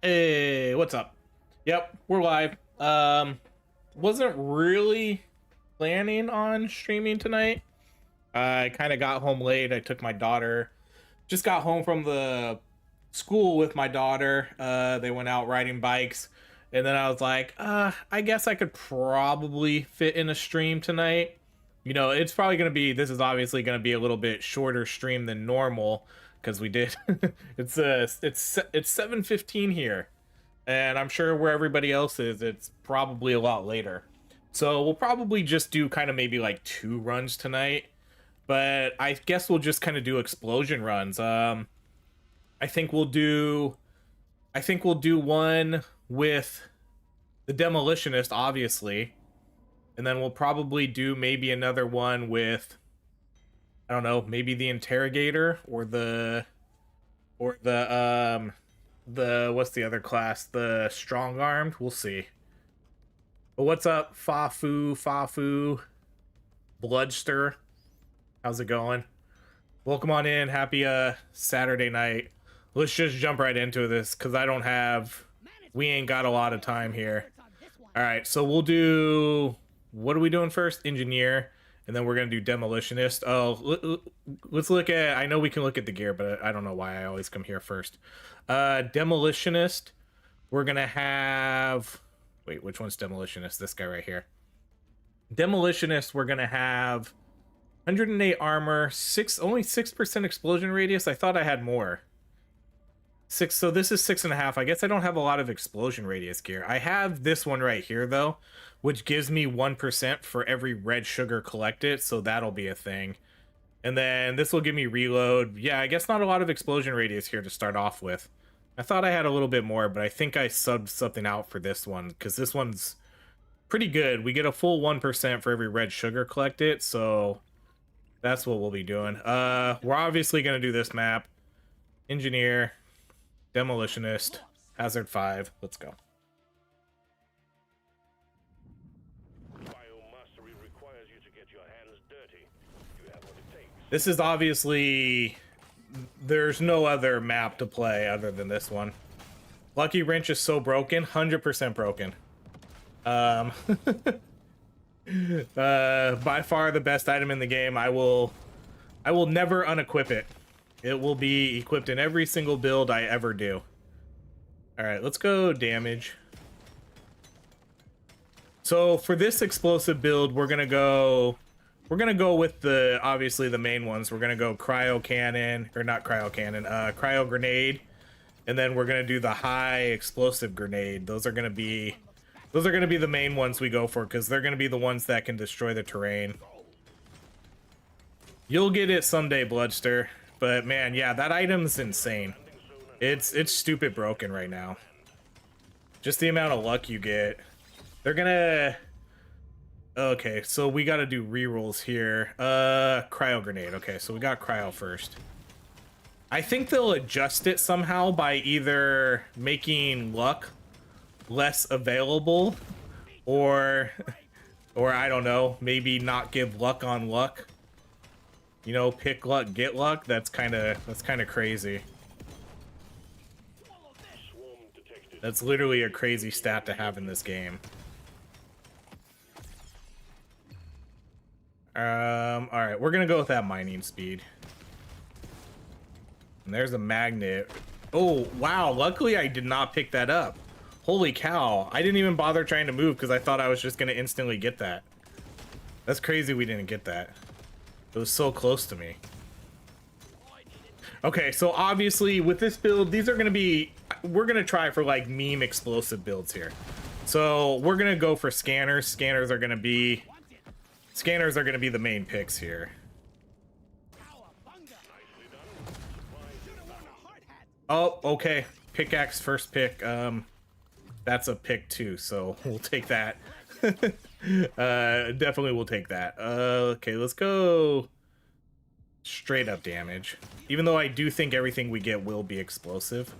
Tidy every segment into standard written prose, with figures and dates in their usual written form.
Hey, what's up? Yep, we're live. Wasn't really planning on streaming tonight. I kind of got home late. I took my daughter, just got home from the school with my daughter. They went out riding bikes, and then I was like, I guess I could probably fit in a stream tonight. You know, it's probably gonna be. This is obviously gonna be a little bit shorter stream than normal because we did. It's 7:15 here, and I'm sure where everybody else is, it's probably a lot later. So we'll probably just do kind of maybe like 2 runs tonight, but I guess we'll just kind of do explosion runs. I think we'll do, I think we'll do one with the demolitionist, obviously, and then we'll probably do maybe another one with, I don't know, maybe the interrogator or the what's the other class? The strong armed. We'll see. But what's up, Fafu, Bloodster? How's it going? Welcome on in. Happy Saturday night. Let's just jump right into this because we ain't got a lot of time here. All right, so we'll do, what are we doing first? Engineer, and then we're gonna do demolitionist. Oh, let's look at, I know we can look at the gear, but I don't know why I always come here first. Demolitionist, we're gonna have, wait, which one's demolitionist? This guy right here. Demolitionist, we're gonna have 108 armor, only 6% explosion radius. I thought I had more. 6, so this is 6.5. I guess I don't have a lot of explosion radius gear. I have this one right here though, which gives me 1% for every red sugar collected, so that'll be a thing. And then this will give me reload. Yeah, I guess not a lot of explosion radius here to start off with. I thought I had a little bit more, but I think I subbed something out for this one because this one's pretty good. We get a full 1% for every red sugar collected, so that's what we'll be doing. We're obviously gonna do this map. Engineer, demolitionist, hazard 5. Let's go. This is obviously, there's no other map to play other than this one. Lucky wrench is so broken, 100% broken. By far the best item in the game. I will never unequip it. It will be equipped in every single build I ever do. All right, let's go damage. So for this explosive build, we're gonna go with the, obviously the main ones. We're gonna go cryo cannon, or not cryo cannon, cryo grenade, and then we're gonna do the high explosive grenade. Those are gonna be the main ones we go for because they're gonna be the ones that can destroy the terrain. You'll get it someday, Bloodster. But man, yeah, that item's insane. It's stupid broken right now. Just the amount of luck you get. They're gonna, okay, so we gotta do rerolls here. Cryo grenade. Okay, so we got cryo first. I think they'll adjust it somehow by either making luck less available or I don't know, maybe not give luck on luck. You know, pick luck, get luck. That's kind of crazy. That's literally a crazy stat to have in this game. All right, we're gonna go with that mining speed. And there's a magnet. Oh, wow, luckily I did not pick that up. Holy cow, I didn't even bother trying to move because I thought I was just gonna instantly get that. That's crazy we didn't get that. It was so close to me. Okay, so obviously with this build, these are gonna be, we're gonna try for like meme explosive builds here. So we're gonna go for scanners. Scanners are gonna be the main picks here. Oh, okay. Pickaxe first pick. That's a pick too, so we'll take that. Definitely we'll take that. Okay, let's go straight up damage. Even though I do think everything we get will be explosive.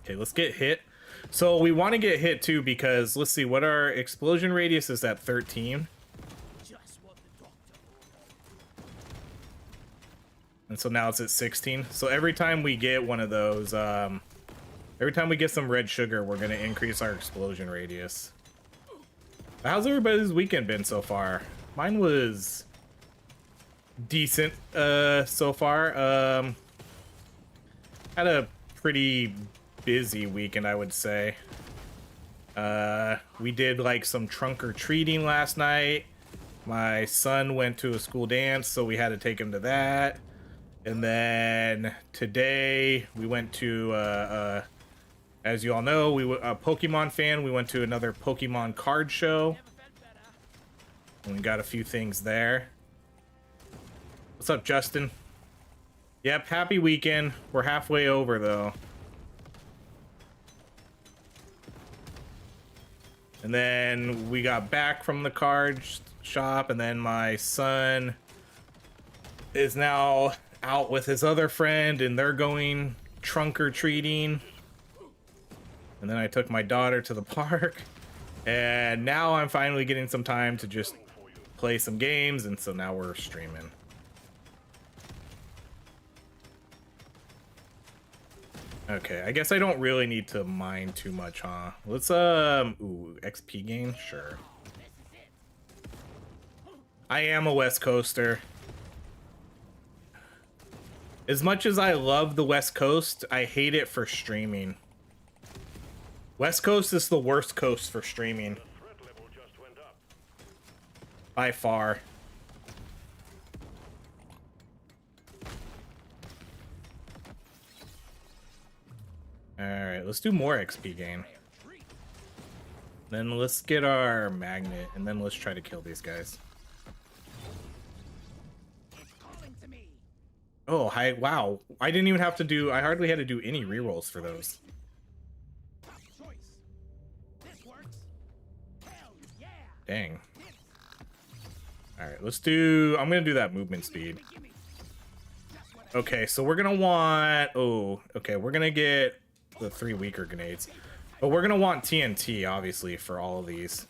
Okay, let's get hit. So we want to get hit too because let's see what our explosion radius is at 13. And so now it's at 16. So every time we get one of those Every time we get some red sugar, we're gonna increase our explosion radius. How's everybody's weekend been so far? Mine was decent so far. Had a pretty busy weekend, I would say. We did like some trunk or treating last night. My son went to a school dance, so we had to take him to that. And then today we went to as you all know, we were a Pokemon fan. We went to another Pokemon card show. And we got a few things there. What's up, Justin? Yep, happy weekend. We're halfway over, though. And then we got back from the card shop, and then my son is now out with his other friend, and they're going trunk or treating. And then I took my daughter to the park, and now I'm finally getting some time to just play some games, and so now we're streaming. Okay, I guess I don't really need to mine too much, huh? Let's ooh, XP gain, sure. I am a West Coaster. As much as I love the West Coast, I hate it for streaming. West Coast is the worst coast for streaming. By far. Alright, let's do more XP gain. Then let's get our magnet, and then let's try to kill these guys. Oh, hi, wow. I didn't even have to do, I hardly had to do any rerolls for those. Dang. Alright, let's do, I'm gonna do that movement speed. Okay, so we're gonna want, oh, okay, we're gonna get the 3 weaker grenades. But we're gonna want TNT, obviously, for all of these.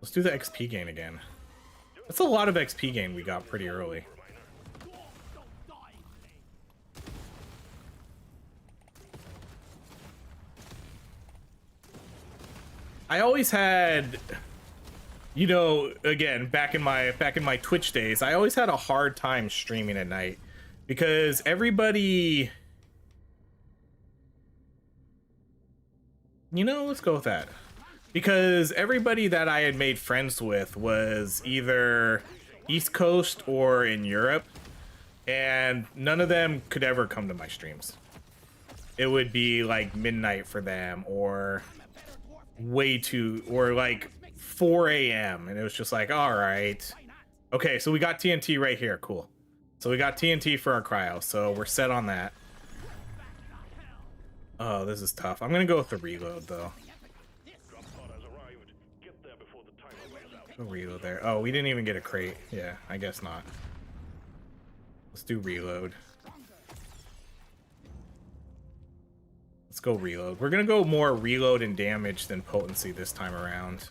Let's do the XP gain again. That's a lot of XP gain we got pretty early. I always had, you know, again, back in my Twitch days, I always had a hard time streaming at night because everybody, you know, let's go with that. Because everybody that I had made friends with was either East Coast or in Europe, and none of them could ever come to my streams. It would be like midnight for them, or way too, or like 4 a.m. and it was just like, all right, okay, so we got TNT right here. Cool. So we got TNT for our cryo, so we're set on that. Oh, this is tough. I'm gonna go with the reload though. Go reload there. Oh, we didn't even get a crate. Yeah, I guess not. Let's do reload. Let's go reload. We're gonna go more reload and damage than potency this time around.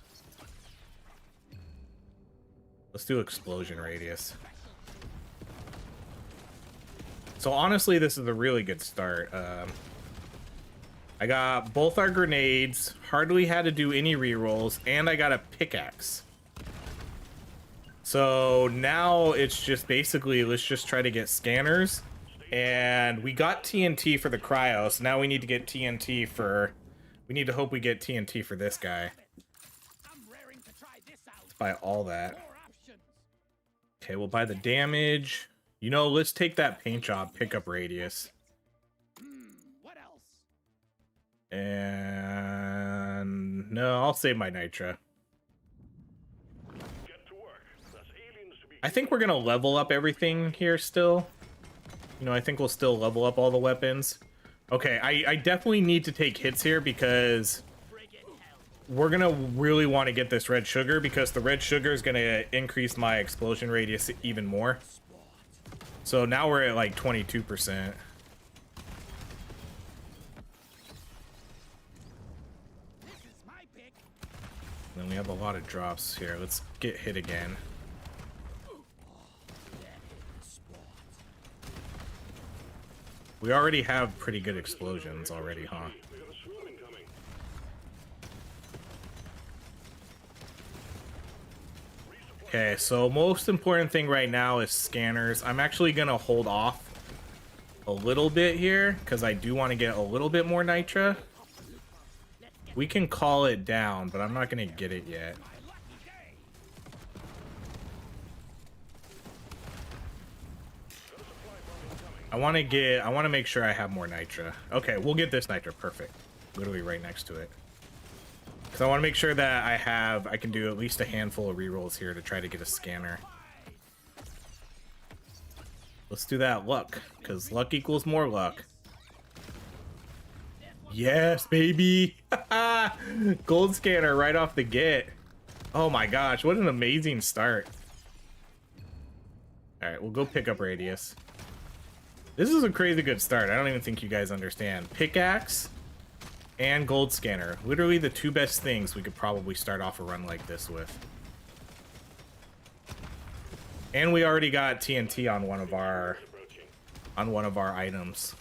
Let's do explosion radius. So honestly, this is a really good start. I got both our grenades, hardly had to do any rerolls, and I got a pickaxe. So now it's just basically, let's just try to get scanners. And we got TNT for the cryo, so now we need to get TNT for... We need to hope we get TNT for this guy. Let's buy all that. Okay, we'll buy the damage. You know, let's take that paint job pickup radius. And... no, I'll save my nitra. I think we're gonna level up everything here still. You know, I think we'll still level up all the weapons. Okay, I definitely need to take hits here because we're gonna really want to get this red sugar, because the red sugar is gonna increase my explosion radius even more. So now we're at like 22%. Then we have a lot of drops here. Let's get hit again. We already have pretty good explosions already, huh? Okay, so most important thing right now is scanners. I'm actually gonna hold off a little bit here because I do want to get a little bit more nitra. We can call it down, but I'm not gonna get it yet. I want to make sure I have more nitra. Okay, we'll get this nitra. Perfect. Literally right next to it. So I want to make sure that I can do at least a handful of rerolls here to try to get a scanner. Let's do that luck, because luck equals more luck. Yes, baby! Gold scanner right off the get. Oh my gosh, what an amazing start. Alright, we'll go pick up radius. This is a crazy good start. I don't even think you guys understand. Pickaxe and gold scanner. Literally the two best things we could probably start off a run like this with. And we already got TNT on one of our items.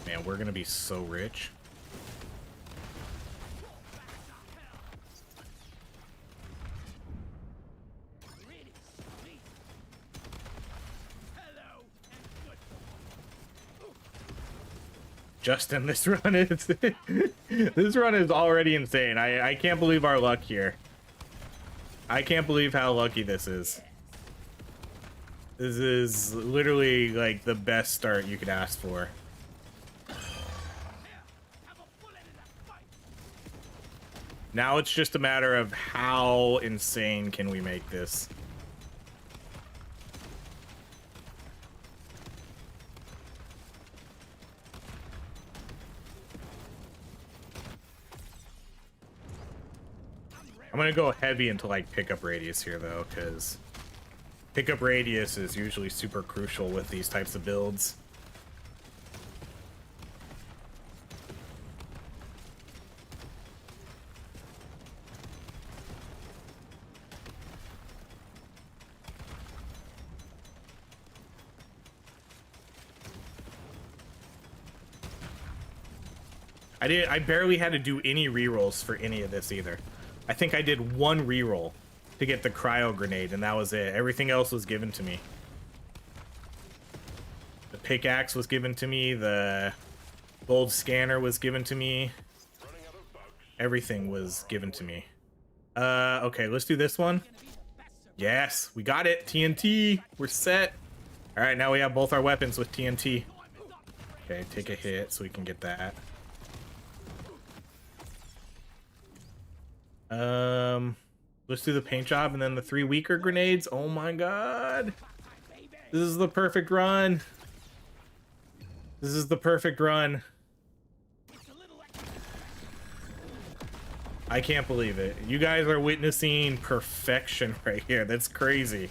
Man, we're gonna be so rich. Justin, this run is this run is already insane. I can't believe our luck here. I can't believe how lucky this is. This is literally like the best start you could ask for. Now it's just a matter of how insane can we make this. I'm gonna go heavy into like pickup radius here though, because pickup radius is usually super crucial with these types of builds. I barely had to do any rerolls for any of this either. I think I did one reroll to get the cryo grenade, and that was it. Everything else was given to me. The pickaxe was given to me. The gold scanner was given to me. Everything was given to me. Okay, let's do this one. Yes, we got it. TNT. We're set. All right, now we have both our weapons with TNT. Okay, take a hit so we can get that. Let's do the paint job and then the 3 weaker grenades. Oh my god. This is the perfect run. This is the perfect run. I can't believe it. You guys are witnessing perfection right here. That's crazy.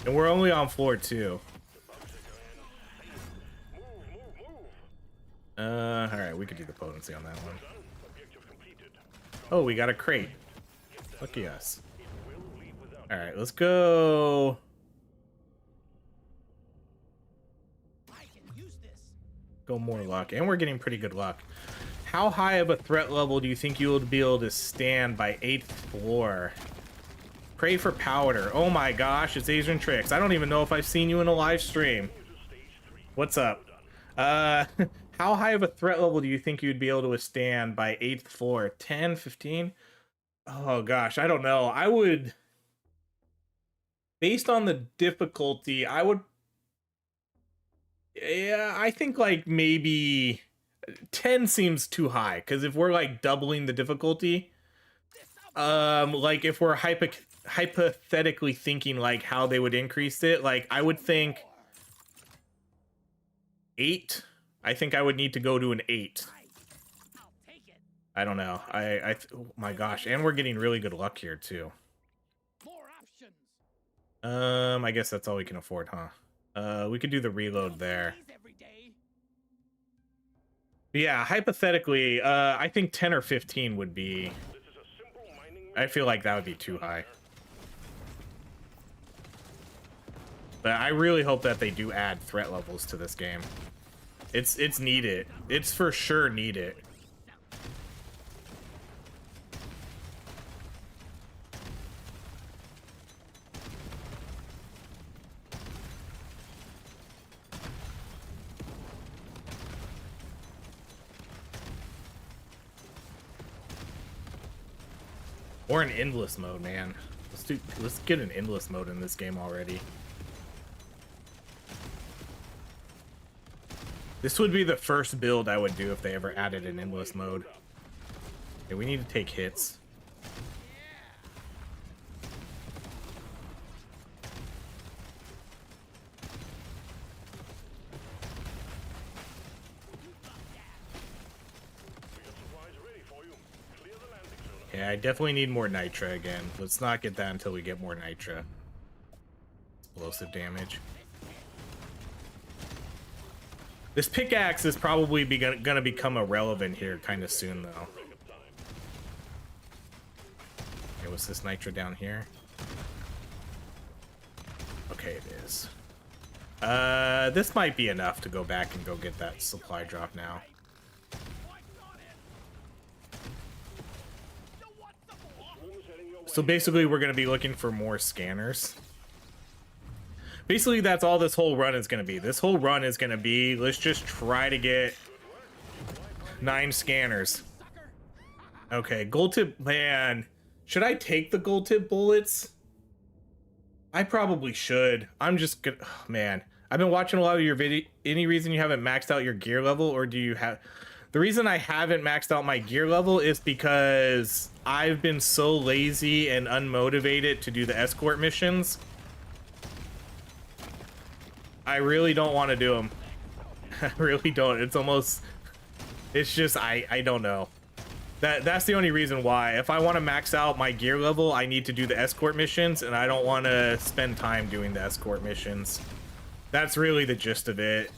And we're only on floor 2. Alright, we could do the potency on that one. Oh, we got a crate. Lucky us. Alright, let's go. Go more luck. And we're getting pretty good luck. How high of a threat level do you think you will be able to stand by 8th floor? Pray for powder. Oh my gosh, it's Asian Tricks. I don't even know if I've seen you in a live stream. What's up? How high of a threat level do you think you'd be able to withstand by 8th floor? 10, 15? Oh gosh, I don't know. I would, based on the difficulty, I would, yeah, I think like maybe 10 seems too high, because if we're like doubling the difficulty, like if we're hypothetically thinking like how they would increase it, like I would think 8. I think I would need to go to an 8. I don't know. Oh my gosh, and we're getting really good luck here too. I guess that's all we can afford, huh? We could do the reload there. But yeah, hypothetically, I think 10 or 15 would be... I feel like that would be too high. But I really hope that they do add threat levels to this game. It's needed. It's for sure needed. Or an endless mode, man. Let's get an endless mode in this game already. This would be the first build I would do if they ever added an endless mode. Okay, we need to take hits. Yeah, I definitely need more nitra again. Let's not get that until we get more nitra. Explosive damage. This pickaxe is probably gonna become irrelevant here kind of soon, though. Okay, what's this nitra down here? Okay, it is. This might be enough to go back and go get that supply drop now. So basically, we're going to be looking for more scanners. Basically, that's all this whole run is going to be. This whole run is going to be, let's just try to get 9 scanners. Okay, gold tip, man. Should I take the gold tip bullets? I probably should. I'm just gonna, oh, man. I've been watching a lot of your video. Any reason you haven't maxed out your gear level, or do you have... The reason I haven't maxed out my gear level is because I've been so lazy and unmotivated to do the escort missions. I really don't want to do them. I really don't. It's almost... It's just, I don't know. That's the only reason why. If I want to max out my gear level, I need to do the escort missions, and I don't want to spend time doing the escort missions. That's really the gist of it.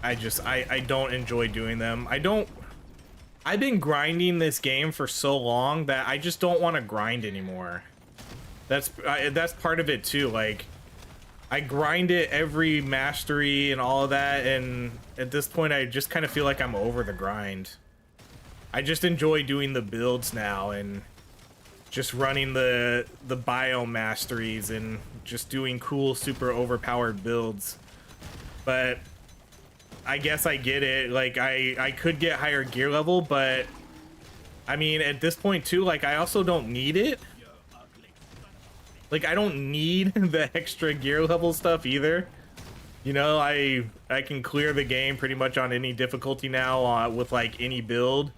I don't enjoy doing them. I've been grinding this game for so long that I just don't want to grind anymore. That's part of it too. Like, I grind it every mastery and all of that, and at this point I just kind of feel like I'm over the grind. I just enjoy doing the builds now and just running the biome masteries and just doing cool, super overpowered builds. But I guess I get it. Like, I could get higher gear level, but I mean, at this point too, like, I also don't need it. Like, I don't need the extra gear level stuff either. You know, I can clear the game pretty much on any difficulty now with like any build.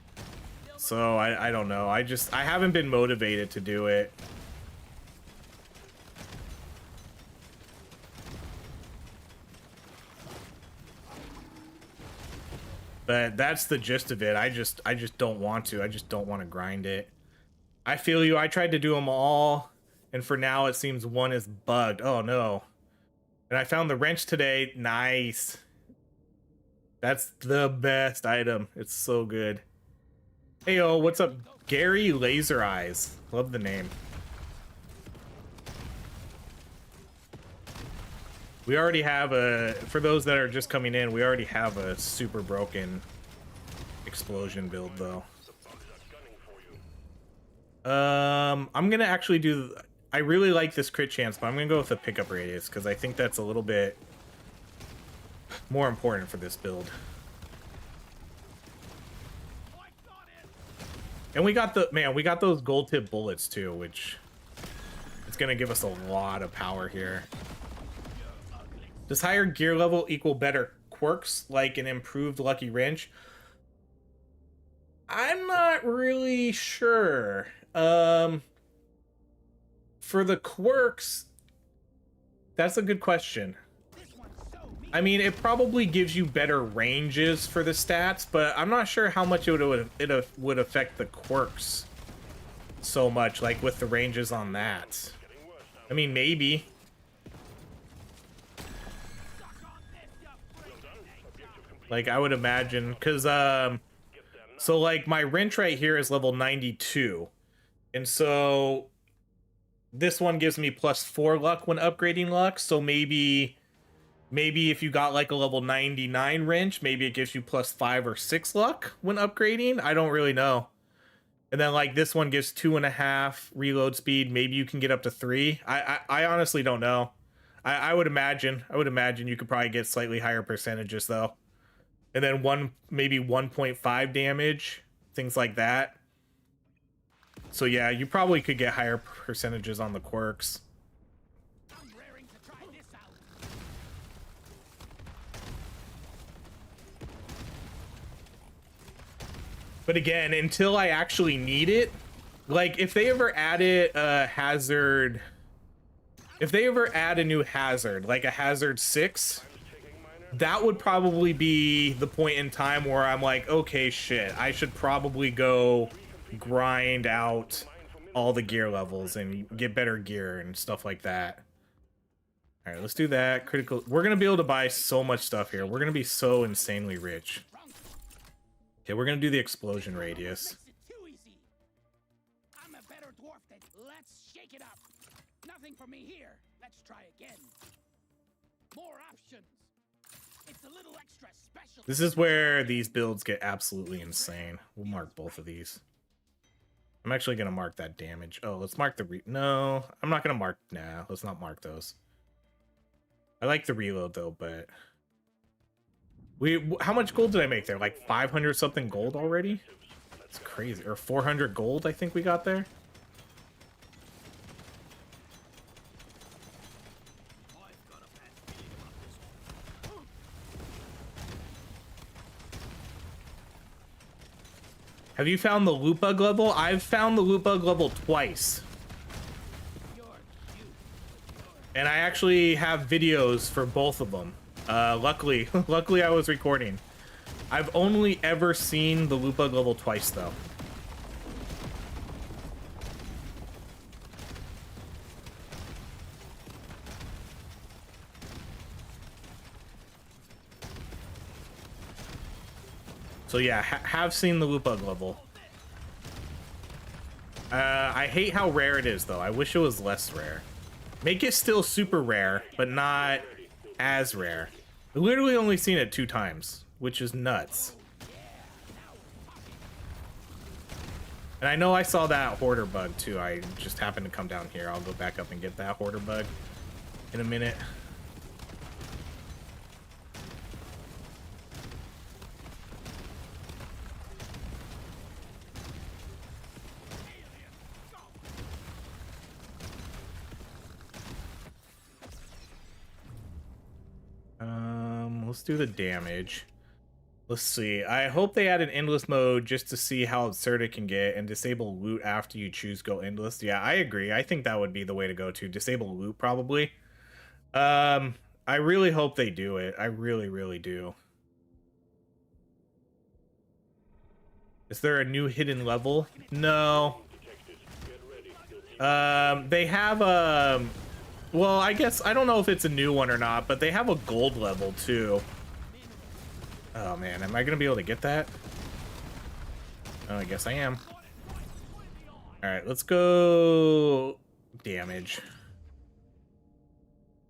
So I don't know. I haven't been motivated to do it. But that's the gist of it. I just don't want to. I just don't want to grind it. I feel you. I tried to do them all, and for now it seems one is bugged. Oh no. And I found the wrench today. Nice. That's the best item. It's so good. Hey yo, what's up? Gary Laser Eyes. Love the name. We already have for those that are just coming in, we already have a super broken explosion build though. I'm gonna actually do, I really like this crit chance, but I'm gonna go with the pickup radius because I think that's a little bit more important for this build. And we got we got those gold tip bullets too, which it's gonna give us a lot of power here. Does higher gear level equal better quirks, like an improved lucky wrench? I'm not really sure. For the quirks, that's a good question. I mean, it probably gives you better ranges for the stats, but I'm not sure how much it would affect the quirks so much, like with the ranges on that. I mean, maybe. Like, I would imagine, because, so, like, my wrench right here is level 92. And so, this one gives me +4 luck when upgrading luck, so maybe if you got, like, a level 99 wrench, maybe it gives you +5 or 6 luck when upgrading? I don't really know. And then, like, this one gives 2.5 reload speed. Maybe you can get up to 3. I honestly don't know. I would imagine you could probably get slightly higher percentages, though. And then maybe 1.5 damage, things like that. So yeah, you probably could get higher percentages on the quirks. But again, until I actually need it, like if they ever added a hazard, if they ever add a new hazard, like a hazard 6, that would probably be the point in time where I'm like, okay, shit, I should probably go grind out all the gear levels and get better gear and stuff like that. All right, let's do that. Critical. We're going to be able to buy so much stuff here. We're going to be so insanely rich. Okay, we're going to do the explosion radius. I'm a better dwarf than. Let's shake it up. Nothing for me here. Let's try again. More options. It's a little extra special. This is where these builds get absolutely insane. We'll mark both of these. I'm actually going to mark that damage. Oh, let's mark the no, I'm not going to mark. Nah, let's not mark those. I like the reload though, but how much gold did I make there? Like 500 something gold already? It's crazy. Or 400 gold I think we got there. Have you found the loot bug level? I've found the loot bug level twice. And I actually have videos for both of them. Luckily I was recording. I've only ever seen the loot bug level twice though. So yeah, have seen the loot bug level. I hate how rare it is though. I wish it was less rare. Make it still super rare, but not as rare. I've literally only seen it 2 times, which is nuts. And I know I saw that hoarder bug too. I just happened to come down here. I'll go back up and get that hoarder bug in a minute. Let's do the damage. Let's see. I hope they add an endless mode just to see how absurd it can get and disable loot after you choose go endless. Yeah, I agree. I think that would be the way to go to disable loot probably. I really hope they do it. I really, really do. Is there a new hidden level? No. They have well, I guess, I don't know if it's a new one or not, but they have a gold level too. Oh man, am I gonna be able to get that? Oh, I guess I am. Alright, let's go damage.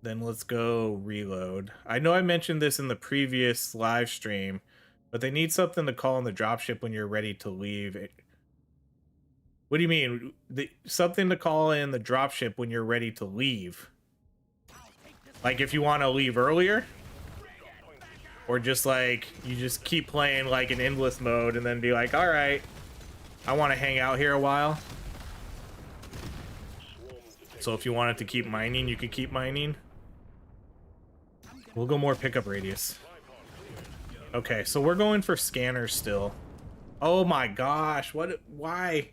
Then let's go reload. I know I mentioned this in the previous live stream, but they need something to call in the dropship when you're ready to leave. What do you mean? Something to call in the dropship when you're ready to leave? Like if you want to leave earlier? Or just like, you just keep playing like an endless mode and then be like, alright, I want to hang out here a while. So if you wanted to keep mining, you could keep mining. We'll go more pickup radius. Okay, so we're going for scanners still. Oh my gosh, why?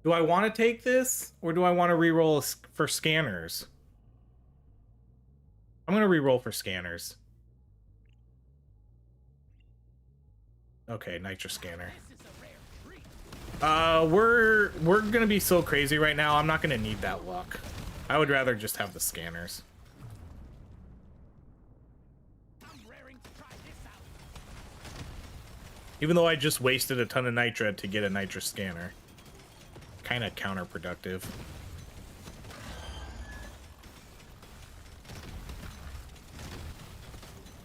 Do I want to take this, or do I want to reroll for scanners? I'm going to reroll for scanners. Okay, nitro scanner. We're going to be so crazy right now, I'm not going to need that luck. I would rather just have the scanners. Even though I just wasted a ton of nitra to get a nitra scanner. Kind of counterproductive.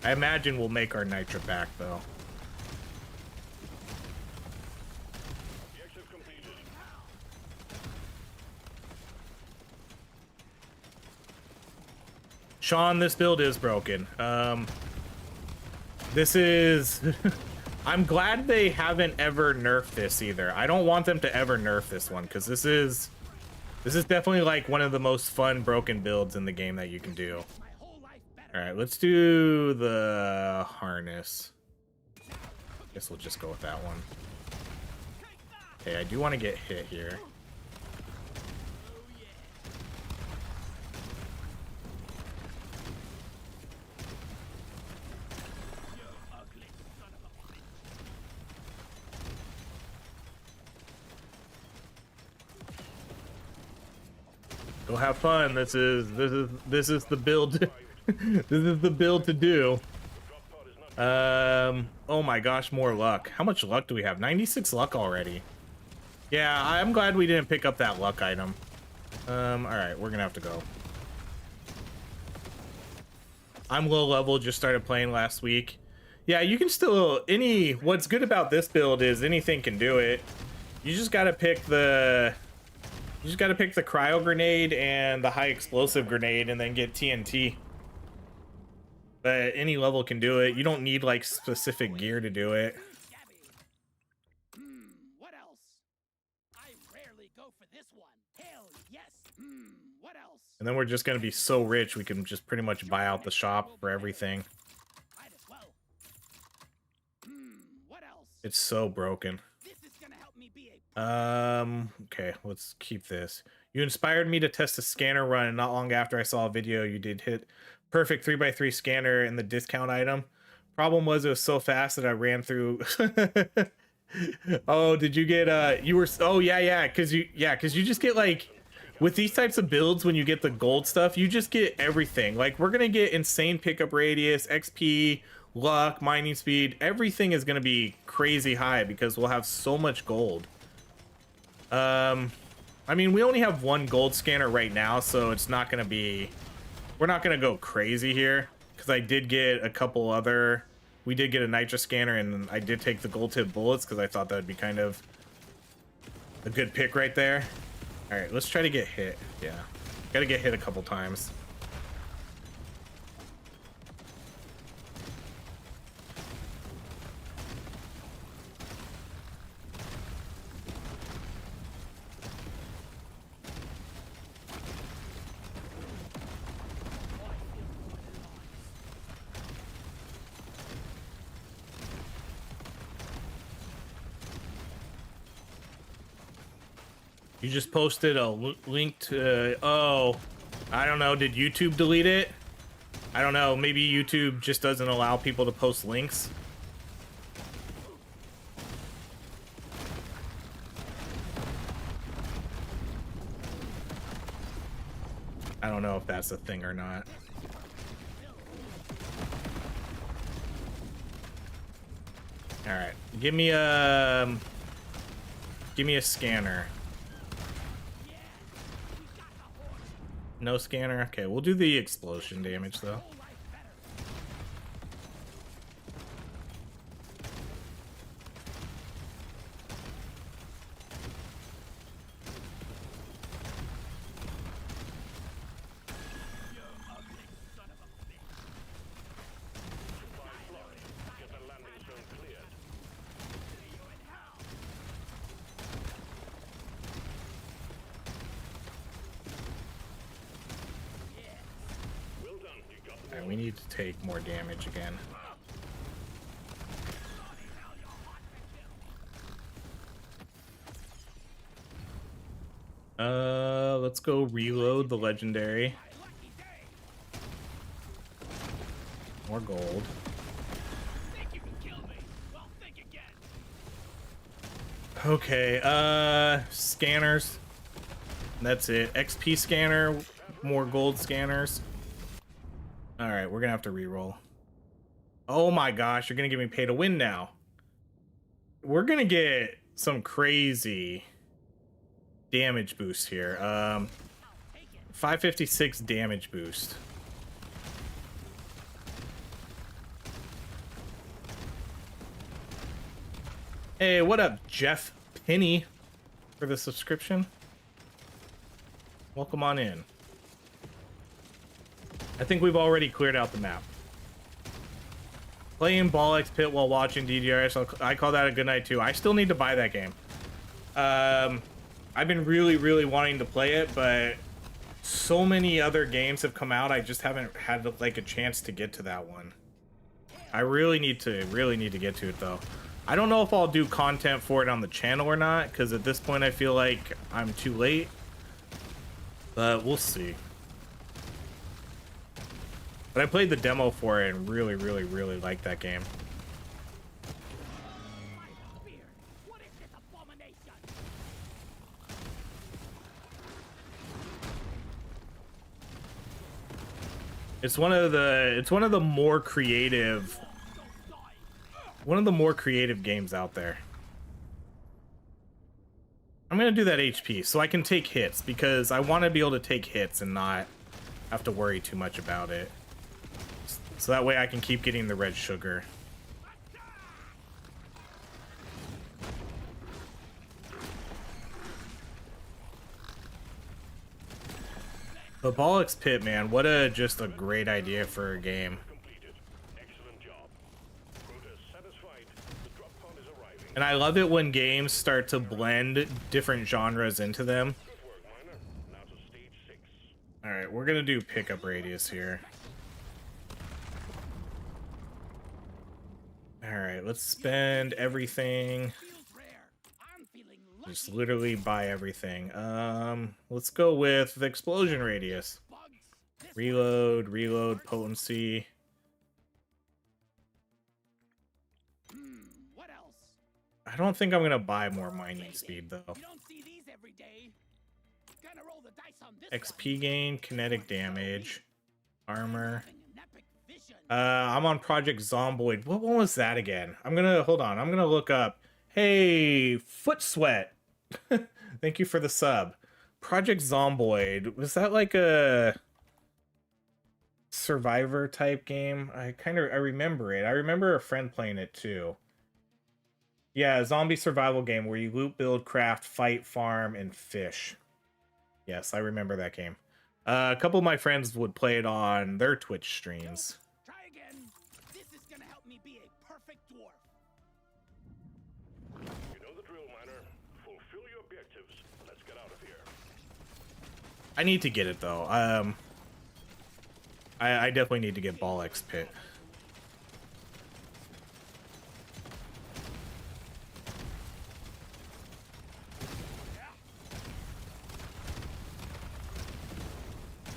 I imagine we'll make our nitra back, though. Sean, this build is broken. This is... I'm glad they haven't ever nerfed this either. I don't want them to ever nerf this one, because this is definitely like one of the most fun broken builds in the game that you can do. Alright, let's do the harness. Guess we'll just go with that one. Okay, I do want to get hit here. Go have fun. This is the build. This is the build to do. Oh my gosh, more luck. How much luck do we have? 96 luck already. Yeah, I'm glad we didn't pick up that luck item. All right, we're gonna have to go. I'm low level. Just started playing last week. Yeah, you can still what's good about this build is anything can do it. You just gotta pick the. You just gotta pick the cryo grenade and the high explosive grenade and then get TNT. But any level can do it. You don't need like specific gear to do it. What else? I rarely go for this one. Hell yes. What else? And then we're just gonna be so rich we can just pretty much buy out the shop for everything. Might as well. What else? It's so broken. Okay, let's keep this. You inspired me to test a scanner run, and not long after I saw a video you did hit perfect 3x3 scanner in the discount item. Problem was it was so fast that I ran through. Oh, did you get you were oh yeah, cuz you just get like with these types of builds when you get the gold stuff, you just get everything. Like we're going to get insane pickup radius, XP, luck, mining speed. Everything is going to be crazy high because we'll have so much gold. I mean, we only have one gold scanner right now, so it's not going to be... We're not going to go crazy here, because I did get a couple other... We did get a nitra scanner, and I did take the gold tip bullets, because I thought that would be kind of a good pick right there. Alright, let's try to get hit. Yeah. Gotta get hit a couple times. You just posted a link to, oh, I don't know, did YouTube delete it? I don't know, maybe YouTube just doesn't allow people to post links. I don't know if that's a thing or not. All right, give me a scanner. No scanner? Okay, we'll do the explosion damage, though. We need to take more damage again. Let's go reload the legendary. More gold. Okay, scanners. That's it. XP scanner, more gold scanners. All right, we're gonna have to re-roll. Oh my gosh, you're gonna give me pay to win now. we're gonna get some crazy damage boost here. 556 damage boost. Hey, what up, Jeff Penny, for the subscription? Welcome on in. I think we've already cleared out the map. Playing Ball X Pit while watching DDRS, I call that a good night too. I still need to buy that game. I've been really wanting to play it, but so many other games have come out, I just haven't had like a chance to get to that one. I really need to get to it though. I don't know if I'll do content for it on the channel or not, because at this point I feel like I'm too late. But we'll see. But I played the demo for it and really liked that game. It's one of the more creative games out there. I'm gonna do that HP so I can take hits, because I want to be able to take hits and not have to worry too much about it. So that way I can keep getting the red sugar. The Ball X Pit, man, what just a great idea for a game. And I love it when games start to blend different genres into them. Alright, we're gonna do pickup radius here. Alright, let's spend everything. Just literally buy everything. Let's go with the explosion radius. Reload, potency. I don't think I'm gonna buy more mining speed though. XP gain, kinetic damage, armor. I'm on Project Zomboid. What one was that again? Hold on. I'm gonna look up. Hey, Foot Sweat. Thank you for the sub. Project Zomboid. Was that like a Survivor type game? I remember it. I remember a friend playing it too. Yeah, a zombie survival game where you loot, build, craft, fight, farm, and fish. Yes, I remember that game. A couple of my friends would play it on their Twitch streams. Try again. This is gonna help me be a perfect dwarf. You know the drill, miner. Fulfill your objectives. Let's get out of here. I need to get it though. I definitely need to get Ball X Pit.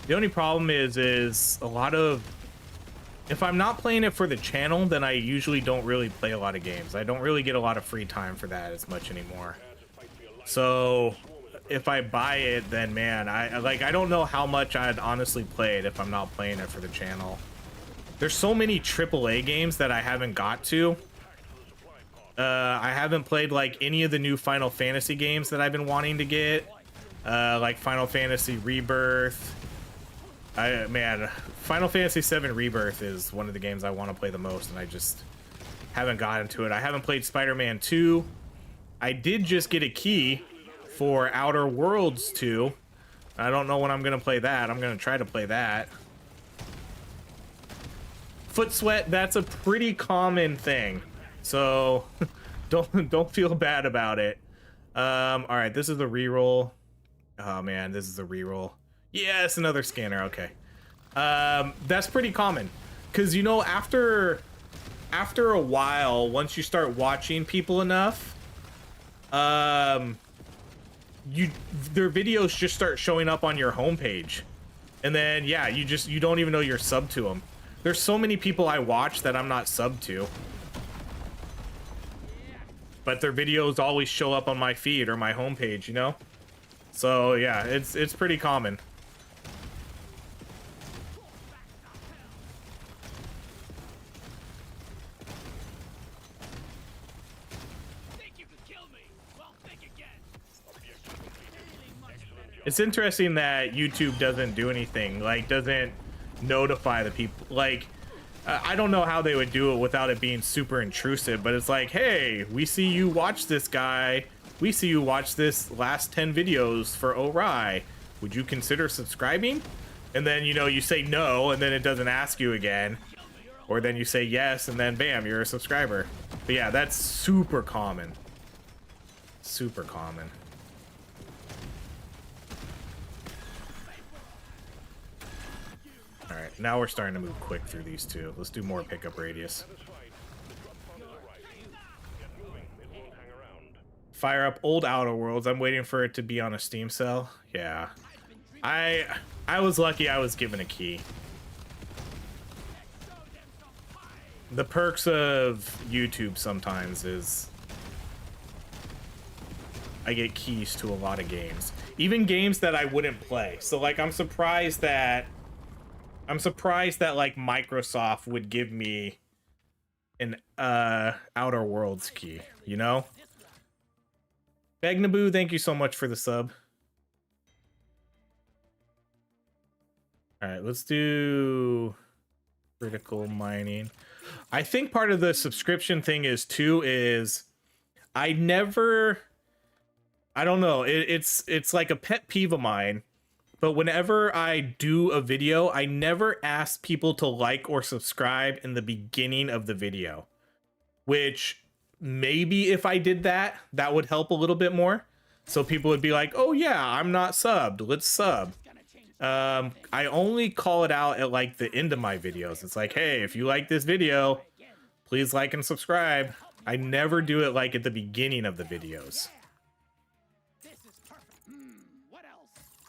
The only problem is a lot of, if I'm not playing it for the channel, then I usually don't really play a lot of games. I don't really get a lot of free time for that as much anymore. So if I buy it, then man, I don't know how much I'd honestly play it if I'm not playing it for the channel. There's so many AAA games that I haven't got to. I haven't played like any of the new Final Fantasy games that I've been wanting to get, like Final Fantasy Rebirth. Man, Final Fantasy VII Rebirth is one of the games I want to play the most, and I just haven't gotten to it. I haven't played Spider-Man 2. I did just get a key for Outer Worlds 2. I don't know when I'm going to play that. I'm going to try to play that. Foot sweat, that's a pretty common thing. So don't feel bad about it. All right, this is the reroll. Oh man, this is a reroll. Yes, another scanner. Okay. That's pretty common, because you know, after a while, once you start watching people enough, their videos just start showing up on your homepage, and then yeah, you don't even know you're subbed to them. There's so many people I watch that I'm not subbed to, but their videos always show up on my feed or my homepage, you know? So yeah, it's pretty common. It's interesting that YouTube doesn't do anything, like doesn't notify the people. Like, I don't know how they would do it without it being super intrusive, but it's like, hey, we see you watch this guy. We see you watch this last 10 videos for OHRye. Would you consider subscribing? And then, you know, you say no, and then it doesn't ask you again. Or then you say yes, and then bam, you're a subscriber. But yeah, that's super common. Super common. All right, now we're starting to move quick through these two. Let's do more pickup radius. Fire up old Outer Worlds. I'm waiting for it to be on a Steam sale. Yeah. I was lucky I was given a key. The perks of YouTube sometimes is I get keys to a lot of games. Even games that I wouldn't play. So like I'm surprised that like Microsoft would give me an Outer Worlds key, you know? Begnaboo, thank you so much for the sub. All right, let's do critical mining. I think part of the subscription thing is I don't know, it's like a pet peeve of mine, but whenever I do a video, I never ask people to like or subscribe in the beginning of the video, which maybe if I did that, that would help a little bit more. So people would be like, oh yeah, I'm not subbed, let's sub. I only call it out at like the end of my videos. It's like, hey, if you like this video, please like and subscribe. I never do it like at the beginning of the videos.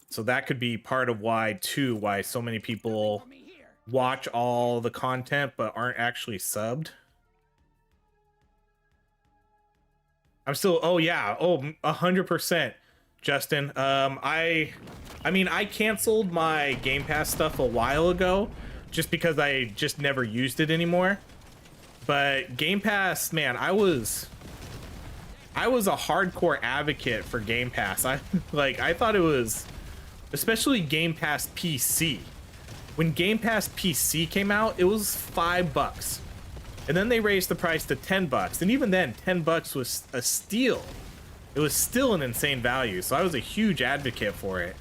So that could be part of why so many people watch all the content but aren't actually subbed. I'm still, oh yeah, 100%, Justin. I mean, I canceled my Game Pass stuff a while ago just because I just never used it anymore. But Game Pass, man, I was a hardcore advocate for Game Pass. I thought it was, especially Game Pass PC. When Game Pass PC came out, it was $5. And then they raised the price to $10. And even then, $10 was a steal. It was still an insane value. So I was a huge advocate for it.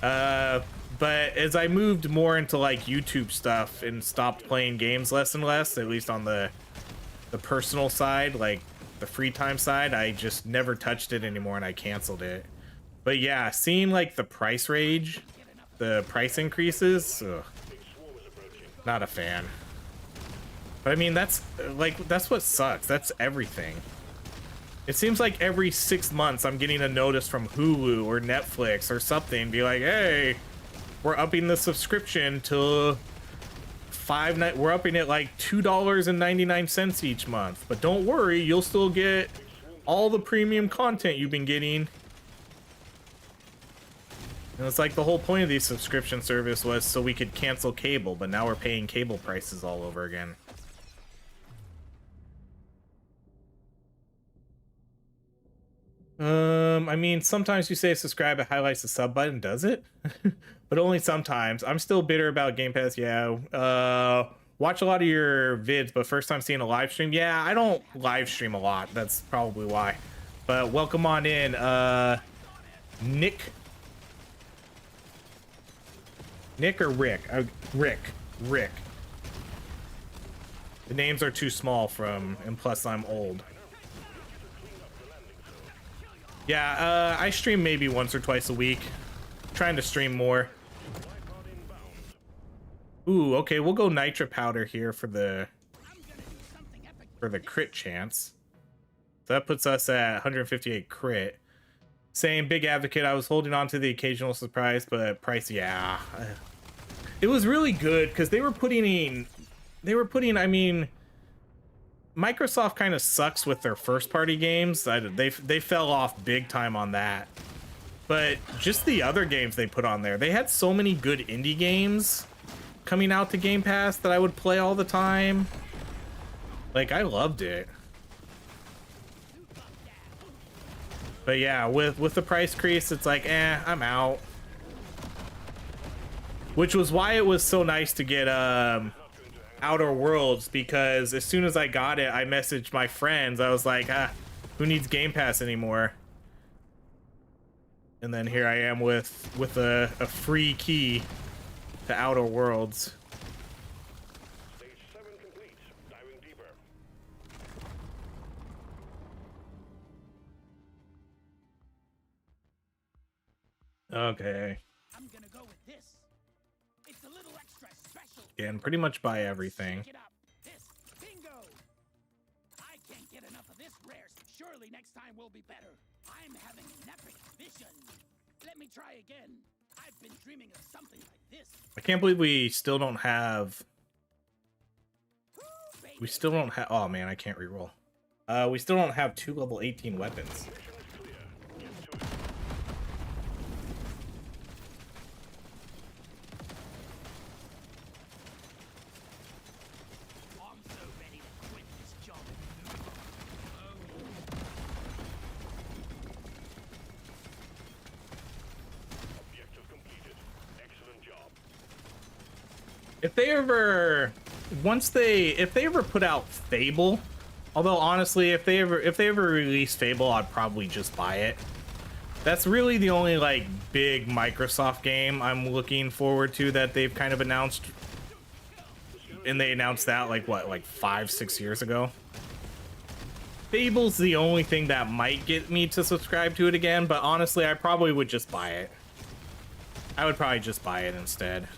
But as I moved more into like YouTube stuff and stopped playing games less and less, at least on the personal side, like the free time side, I just never touched it anymore and I canceled it. But yeah, seeing like the price range, the price increases, ugh, not a fan. But I mean, that's what sucks. That's everything. It seems like every 6 months I'm getting a notice from Hulu or Netflix or something, be like, hey, we're upping the subscription to we're upping it like $2.99 each month. But don't worry, you'll still get all the premium content you've been getting. And it's like the whole point of these subscription service was so we could cancel cable, but now we're paying cable prices all over again. I mean, sometimes you say subscribe, it highlights the sub button, does it? But only sometimes. I'm still bitter about Game Pass, yeah. Watch a lot of your vids, but first time seeing a live stream, yeah, I don't live stream a lot. That's probably why. But welcome on in, Nick or Rick? Rick. The names are too small and plus I'm old. Yeah, I stream maybe once or twice a week. Trying to stream more. Ooh, okay, we'll go nitro powder here for the crit chance. So that puts us at 158 crit. Same big advocate. I was holding on to the occasional surprise, but price, yeah. It was really good because they were putting, I mean, Microsoft kind of sucks with their first party games. They fell off big time on that. But just the other games they put on there, they had so many good indie games coming out to Game Pass that I would play all the time. Like, I loved it. But yeah, with the price increase, it's like, I'm out. Which was why it was so nice to get Outer Worlds, because as soon as I got it, I messaged my friends. I was like, who needs Game Pass anymore? And then here I am with a free key to Outer Worlds. Stage 7 complete. Diving deeper. Okay. I'm gonna go with this. It's a little extra special. And pretty much buy everything. Shake it up. This bingo. I can't get enough of this rare. Surely next time will be better. I'm having an epic vision. Let me try again. I've been dreaming of something like this. I can't believe we still don't have. We still don't have. Oh man, I can't reroll. We still don't have 2 level 18 weapons. Mission is clear. Get to it. I'm so ready to quit this job. Objective completed. Excellent job. If they ever, if they ever put out Fable, although honestly, if they ever release Fable, I'd probably just buy it. That's really the only like big Microsoft game I'm looking forward to that they've kind of announced. And they announced that like what, like 5-6 years ago. Fable's the only thing that might get me to subscribe to it again, but honestly, I probably would just buy it. I would probably just buy it instead.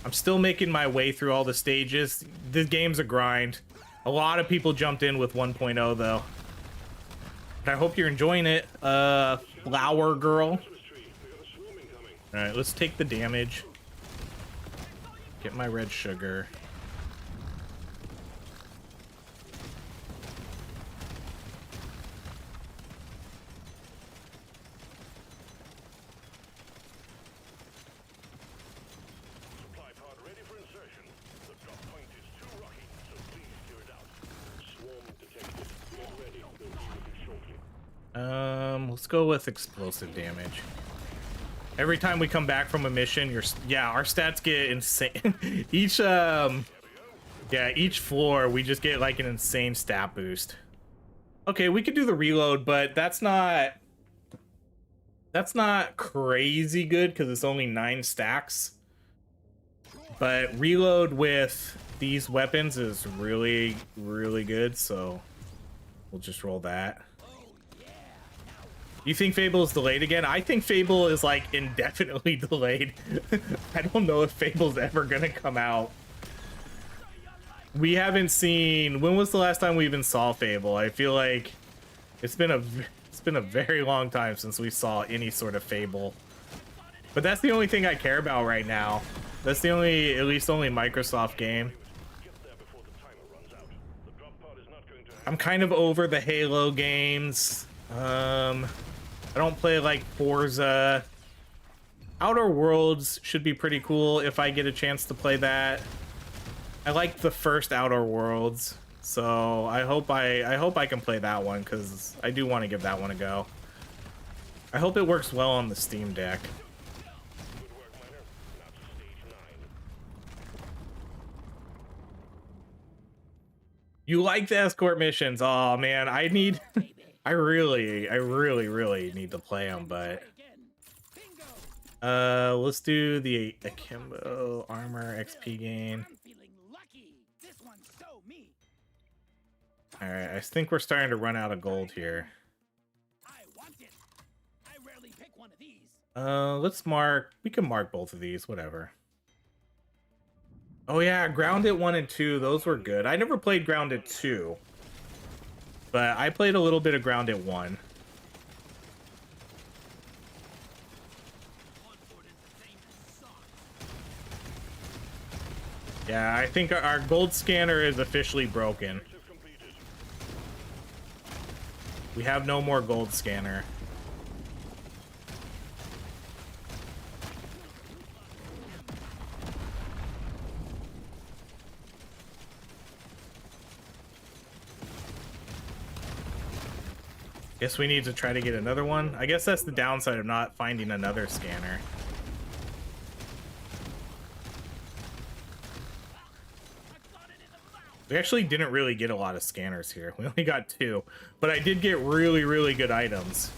I'm still making my way through all the stages. The game's a grind. A lot of people jumped in with 1.0 though. But I hope you're enjoying it, Flower Girl. Alright, let's take the damage. Get my red sugar. Supply pod ready for insertion. The drop point is too rocky, so please clear it out. Swarm detected. Get ready. They'll be with you shortly. Let's go with explosive damage. Every time we come back from a mission, our stats get insane. Each floor we just get like an insane stat boost. Okay, we could do the reload, but that's not crazy good because it's only 9 stacks. But reload with these weapons is really, really good, so we'll just roll that. You think Fable is delayed again? I think Fable is like indefinitely delayed. I don't know if Fable's ever gonna come out. We haven't seen. When was the last time we even saw Fable? I feel like it's been a very long time since we saw any sort of Fable. But that's the only thing I care about right now. That's the only, at least only Microsoft game. I'm kind of over the Halo games. I don't play like Forza. Outer Worlds should be pretty cool if I get a chance to play that. I like the first Outer Worlds, so I hope I can play that one because I do want to give that one a go. I hope it works well on the Steam Deck. You like the escort missions? Oh man, I really need to play them, but let's do the Akimbo armor XP gain. All right, I think we're starting to run out of gold here. Let's mark. We can mark both of these, whatever. Oh yeah, Grounded 1 and 2, those were good. I never played Grounded 2, but I played a little bit of Grounded 1. Yeah, I think our gold scanner is officially broken. We have no more gold scanner. Guess we need to try to get another one. I guess that's the downside of not finding another scanner. We actually didn't really get a lot of scanners here. We only got 2, but I did get really, really good items.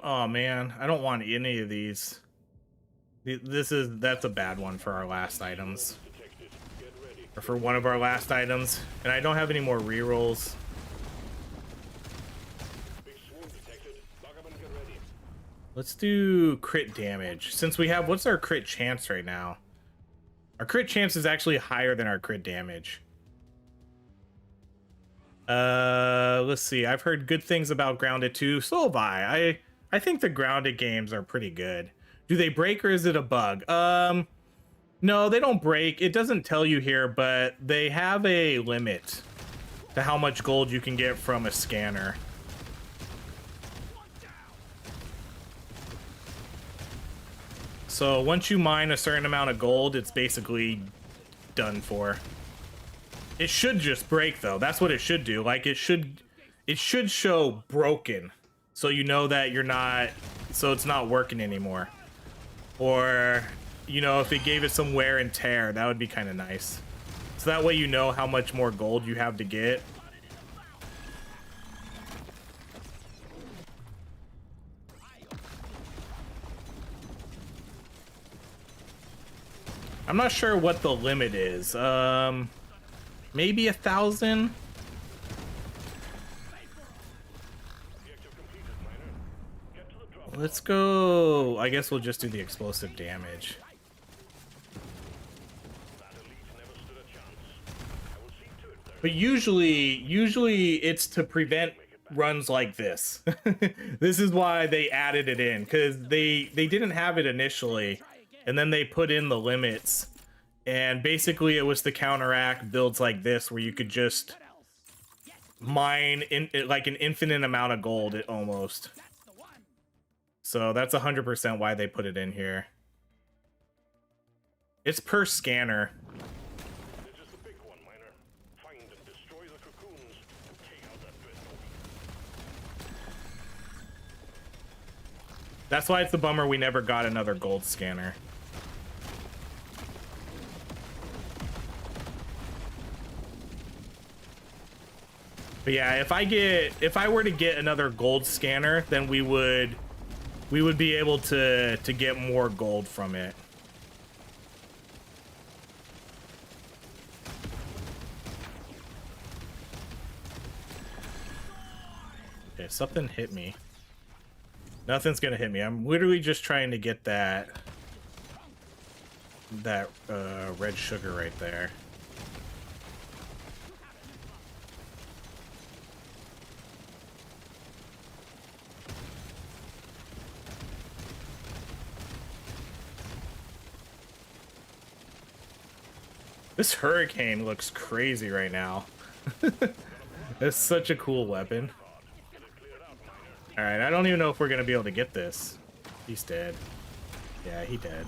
Oh man, I don't want any of these. That's a bad one for our last items. Or for one of our last items. And I don't have any more rerolls. Let's do crit damage. Since we have, what's our crit chance right now? Our crit chance is actually higher than our crit damage. Let's see. I've heard good things about Grounded too. So have I. I think the Grounded games are pretty good. Do they break or is it a bug? No, they don't break. It doesn't tell you here, but they have a limit to how much gold you can get from a scanner. So once you mine a certain amount of gold, it's basically done for. It should just break though. That's what it should do. Like it should show broken. So you know that you're not, so it's not working anymore. Or, you know, if it gave it some wear and tear, that would be kind of nice. So that way you know how much more gold you have to get. I'm not sure what the limit is. Maybe 1,000? Let's go. I guess we'll just do the explosive damage. But usually it's to prevent runs like this. This is why they added it in, because they didn't have it initially, and then they put in the limits. And basically it was to counteract builds like this where you could just mine in like an infinite amount of gold almost. So that's 100% why they put it in here. It's per scanner. That's why it's a bummer we never got another gold scanner. But yeah, if I were to get another gold scanner, then we would be able to get more gold from it. Okay, something hit me. Nothing's gonna hit me. I'm literally just trying to get that red sugar right there. This hurricane looks crazy right now. It's such a cool weapon. Alright, I don't even know if we're gonna be able to get this. He's dead. Yeah, he dead.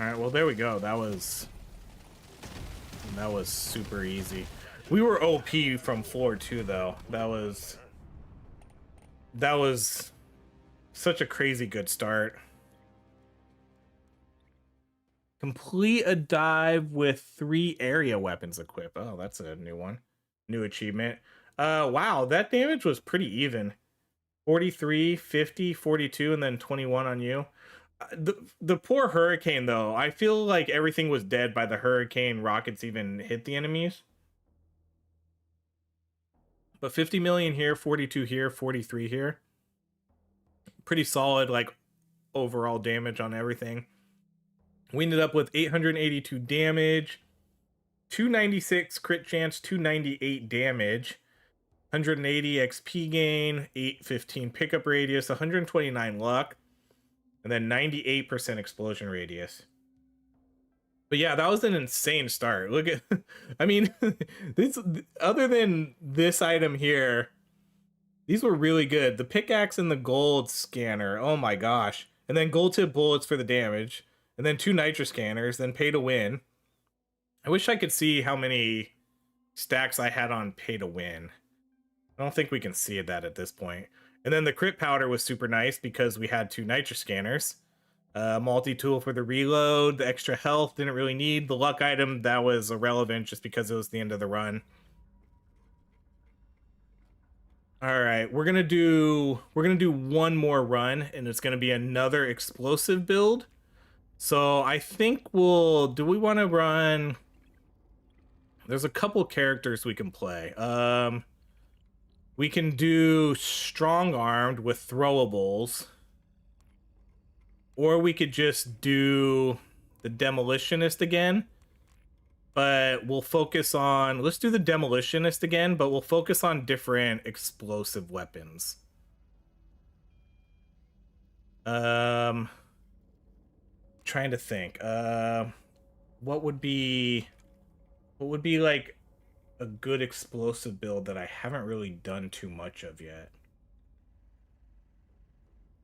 Alright, well there we go. That was super easy. We were OP from floor 2 though. That was such a crazy good start. Complete a dive with 3 area weapons equipped. Oh, that's a new one. New achievement. Wow, that damage was pretty even. 43, 50, 42, and then 21 on you. The poor hurricane though. I feel like everything was dead by the hurricane rockets even hit the enemies. But 50 million here, 42 here, 43 here. Pretty solid, like, overall damage on everything. We ended up with 882 damage, 296 crit chance, 298 damage, 180 XP gain, 815 pickup radius, 129 luck, and then 98% explosion radius. But yeah, that was an insane start. Look at, I mean, this, other than this item here, these were really good. The pickaxe and the gold scanner, oh my gosh. And then gold tip bullets for the damage. And then 2 nitro scanners, then pay to win. I wish I could see how many stacks I had on pay to win. I don't think we can see that at this point. And then the crit powder was super nice because we had 2 nitro scanners. Multi-tool for the reload, the extra health didn't really need. The luck item, that was irrelevant just because it was the end of the run. All right, we're gonna do one more run, and it's gonna be another explosive build. So I think do we want to run? There's a couple characters we can play. We can do strong armed with throwables. Or we could just do the demolitionist again. But we'll focus on... Let's do the demolitionist again, but we'll focus on different explosive weapons. Trying to think. What would be like a good explosive build that I haven't really done too much of yet?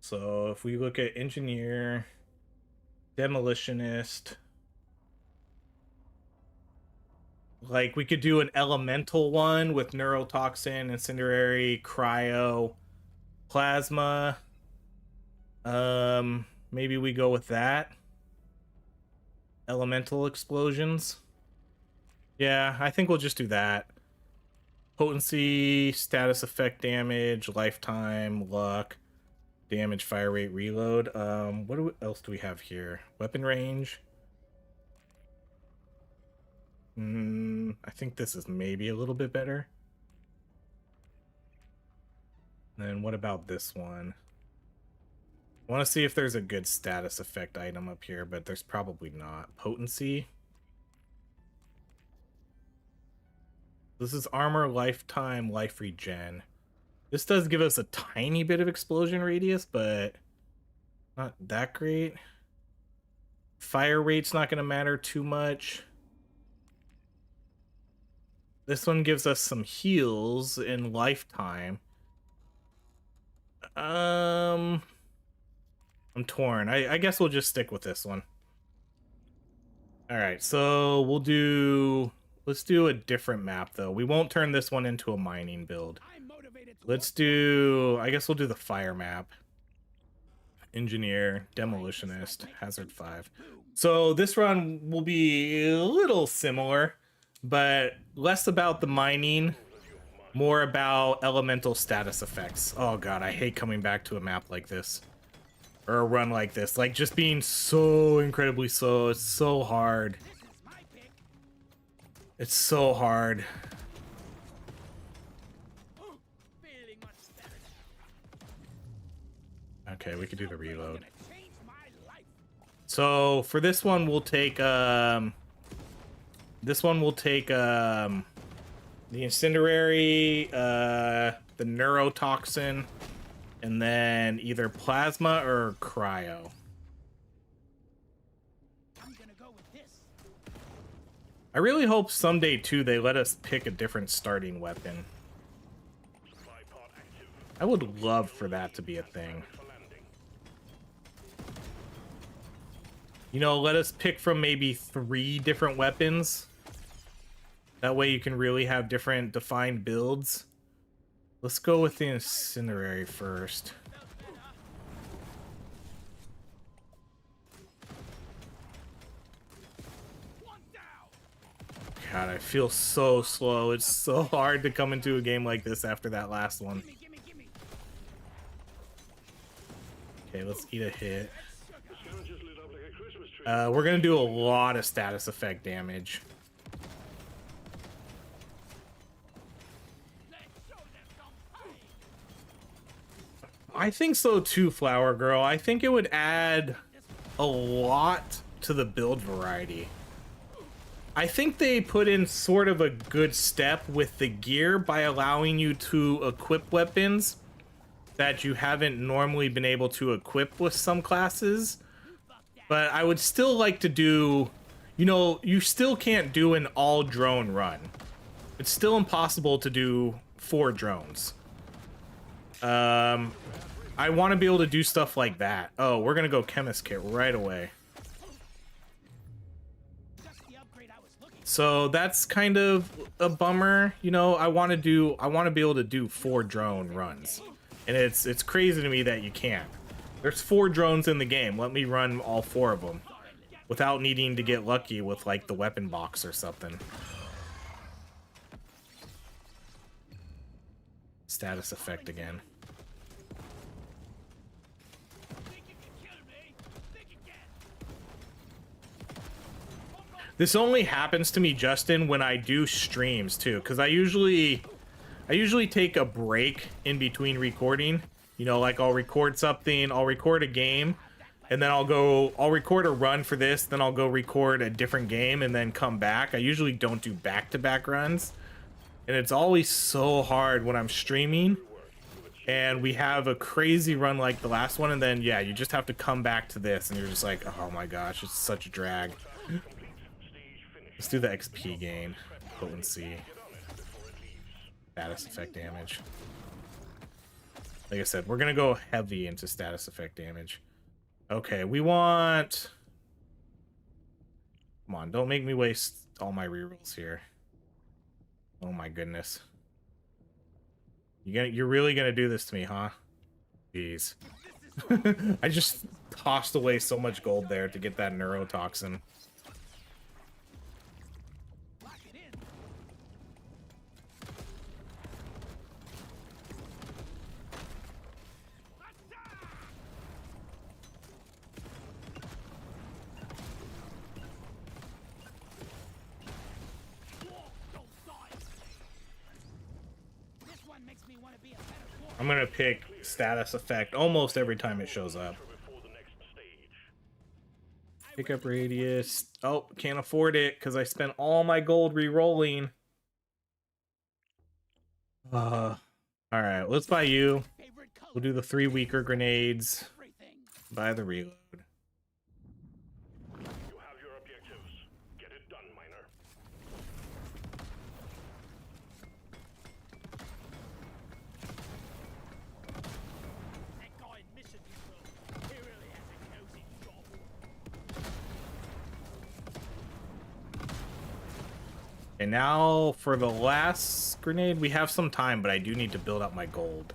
So if we look at engineer, demolitionist, like we could do an elemental one with neurotoxin, incendiary, cryo, plasma. Maybe we go with that. Elemental explosions. Yeah, I think we'll just do that. Potency, status effect damage, lifetime, luck, damage, fire rate, reload. What else do we have here? Weapon range. I think this is maybe a little bit better. And then what about this one? I want to see if there's a good status effect item up here, but there's probably not. Potency. This is armor, lifetime, life regen. This does give us a tiny bit of explosion radius, but not that great. Fire rate's not going to matter too much. This one gives us some heals in lifetime. I'm torn. I guess we'll just stick with this one. All right, so let's do a different map though. We won't turn this one into a mining build. Let's do, I guess we'll do the fire map. Engineer, demolitionist, hazard 5. So this run will be a little similar, but less about the mining, more about elemental status effects. Oh god, I hate coming back to a map like this. Or a run like this. Like, just being so incredibly slow. It's so hard. It's so hard. Okay, we could do the reload. So, for this one, we'll take, the incendiary, the neurotoxin, and then either plasma or cryo. I'm gonna go with this. I really hope someday too they let us pick a different starting weapon. I would love for that to be a thing. You know, let us pick from maybe 3 different weapons. That way you can really have different defined builds. Let's go with the incendiary first. God, I feel so slow. It's so hard to come into a game like this after that last one. Okay, let's eat a hit. We're gonna do a lot of status effect damage. I think so too, Flower Girl. I think it would add a lot to the build variety. I think they put in sort of a good step with the gear by allowing you to equip weapons that you haven't normally been able to equip with some classes. But I would still like to do, you know, you still can't do an all drone run. It's still impossible to do 4 drones. I want to be able to do stuff like that. Oh, we're gonna go chemist kit right away. So that's kind of a bummer, you know. I want to be able to do 4 drone runs, and it's crazy to me that you can't. There's 4 drones in the game. Let me run all 4 of them without needing to get lucky with like the weapon box or something. Status effect again. This only happens to me, Justin, when I do streams too, because I usually take a break in between recording. You know, like I'll record something, I'll record a game, and then I'll record a run for this, then I'll go record a different game and then come back. I usually don't do back-to-back runs, and it's always so hard when I'm streaming and we have a crazy run like the last one, and then yeah, you just have to come back to this and you're just like, oh my gosh, it's such a drag. Let's do the XP gain. Potency. Status effect damage. Like I said, we're gonna go heavy into status effect damage. Okay, we want... Come on, don't make me waste all my rerolls here. Oh my goodness. You're really gonna do this to me, huh? Jeez. I just tossed away so much gold there to get that neurotoxin. I'm gonna pick status effect almost every time it shows up. Pickup radius. Oh, can't afford it because I spent all my gold re-rolling. Alright, let's buy you. We'll do the 3 weaker grenades. Buy the reload. You have your objectives. Get it done, miner. And now for the last grenade, we have some time, but I do need to build up my gold.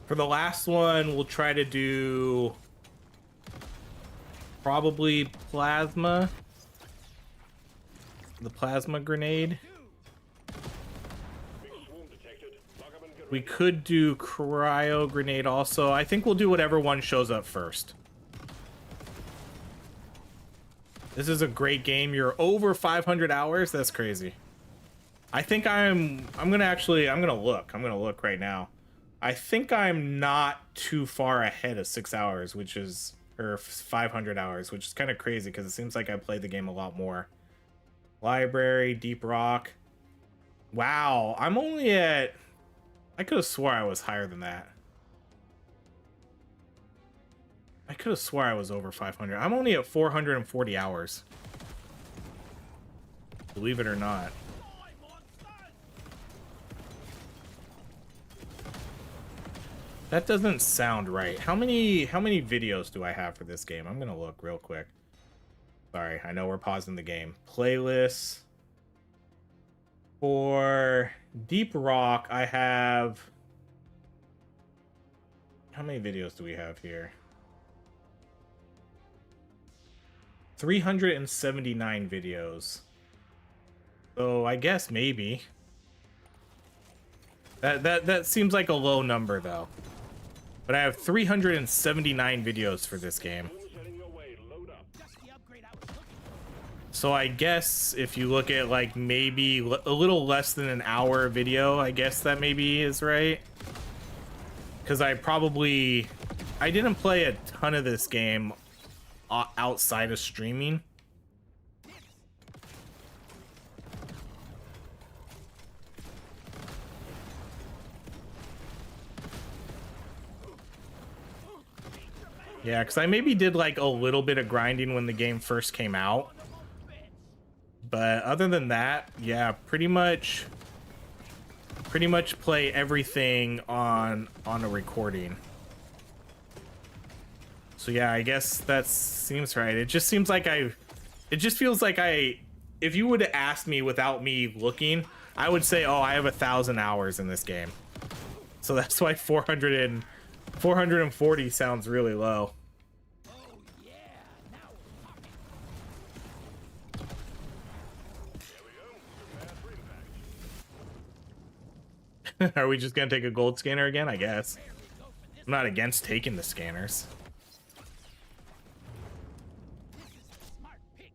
For the last one, we'll try to do probably plasma. The plasma grenade. We could do cryo grenade also. I think we'll do whatever one shows up first. This is a great game. You're over 500 hours. That's crazy. I think I'm gonna look right now. I think I'm not too far ahead of 6 hours, which is, or 500 hours, which is kind of crazy because it seems like I played the game a lot more. Library, Deep Rock. Wow, I'm only at, I could have swore I was higher than that. I could have swore I was over 500. I'm only at 440 hours. Believe it or not. That doesn't sound right. How many videos do I have for this game? I'm gonna look real quick. Sorry, I know we're pausing the game. Playlists. For Deep Rock, I have... How many videos do we have here? 379 videos. So I guess maybe. That seems like a low number though. But I have 379 videos for this game. Heading your way. Load up. Just the upgrade I was looking for. So I guess if you look at like maybe a little less than an hour video, I guess that maybe is right. Because I didn't play a ton of this game outside of streaming. Yeah, because I maybe did like a little bit of grinding when the game first came out. But other than that, yeah, pretty much play everything on a recording. So yeah, I guess that seems right. It just seems like it just feels like if you would have asked me without me looking, I would say, oh, I have 1,000 hours in this game. So that's why 440 sounds really low. Oh yeah, now we're talking. Are we just gonna take a gold scanner again? I guess. I'm not against taking the scanners. This is the smart pick.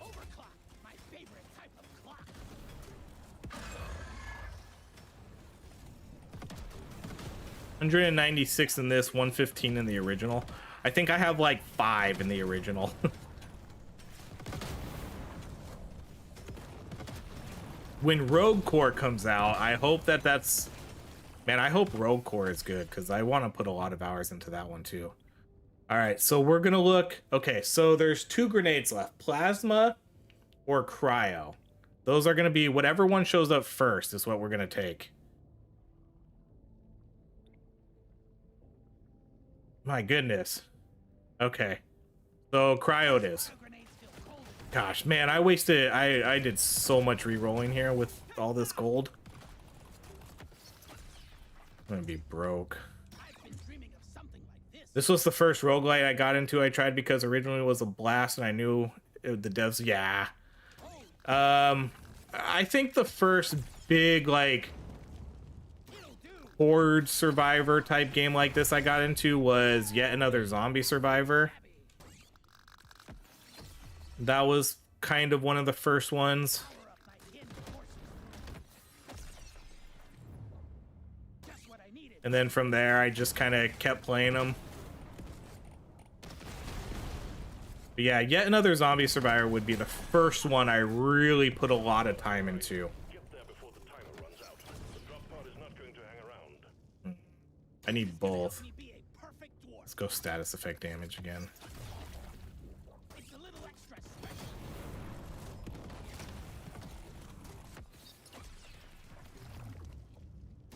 Overclock, my favorite type of clock. 196 in this, 115 in the original. I think I have like 5 in the original. When Rogue Core comes out, I hope that's... Man, I hope Rogue Core is good, because I want to put a lot of hours into that one too. Alright, so we're going to look... Okay, so there's 2 grenades left. Plasma or Cryo. Those are going to be... Whatever one shows up first is what we're going to take. My goodness. Okay. So Cryo it is. Gosh, man, I did so much re-rolling here with all this gold. I'm gonna be broke. This was the first roguelite I got into. I tried because originally it was a blast and I knew the devs, yeah. I think the first big like horde survivor type game like this I got into was Yet Another Zombie Survivor. That was kind of one of the first ones. And then from there, I just kind of kept playing them. But yeah, Yet Another Zombie Survivor would be the first one I really put a lot of time into. Get there before the timer runs out. The drop pod is not going to hang around. I need both. Let's go status effect damage again. It's a little extra special.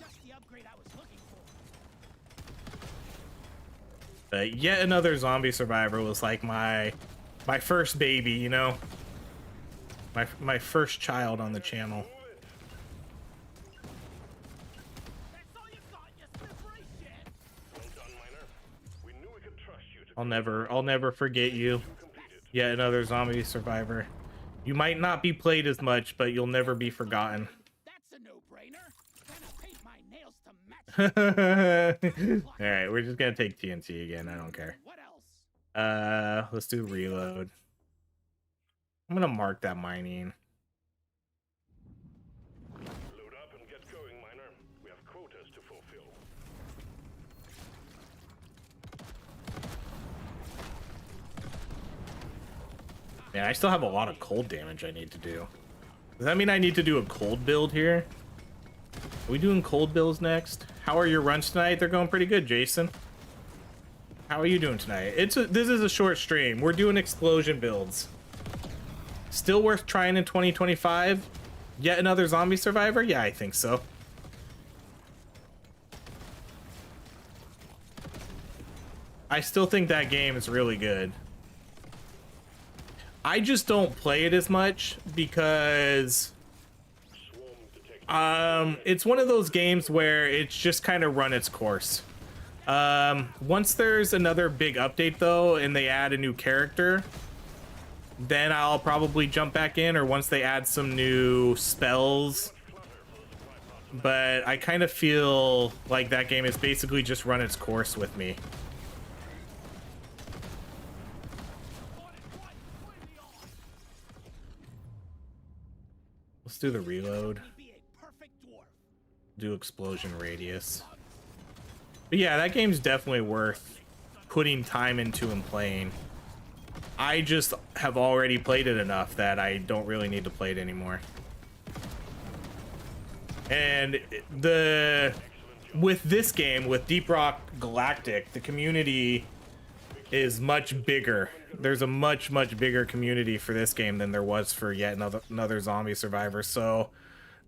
Just the upgrade I was looking for. Yet Another Zombie Survivor was like my first baby, you know? My first child on the channel. That's all you got, you slippery shit. Well done, Miner. We knew we could trust you to I'll never forget you. Yet Another Zombie Survivor. You might not be played as much, but you'll never be forgotten. That's a no-brainer. Gonna paint my nails to match. All right, we're just gonna take TNT again. I don't care. What else? Let's do reload. I'm gonna mark that mining. load up and get going, Miner. We have quotas to fulfill. Man, I still have a lot of cold damage I need to do. Does that mean I need to do a cold build here? Are we doing cold builds next? How are your runs tonight? They're going pretty good, Jason. How are you doing tonight? This is a short stream. We're doing explosion builds. Still worth trying in 2025? Yet Another Zombie Survivor? Yeah, I think so. I still think that game is really good. I just don't play it as much because it's one of those games where it's just kind of run its course. Once there's another big update though and they add a new character, then I'll probably jump back in, or once they add some new spells but I kind of feel like that game has basically just run its course with me. Let's do the reload. Do explosion radius. But yeah, that game's definitely worth putting time into and playing. I just have already played it enough that I don't really need to play it anymore. And with this game, with Deep Rock Galactic, the community is much bigger. There's a much bigger community for this game than there was for yet another zombie survivor. So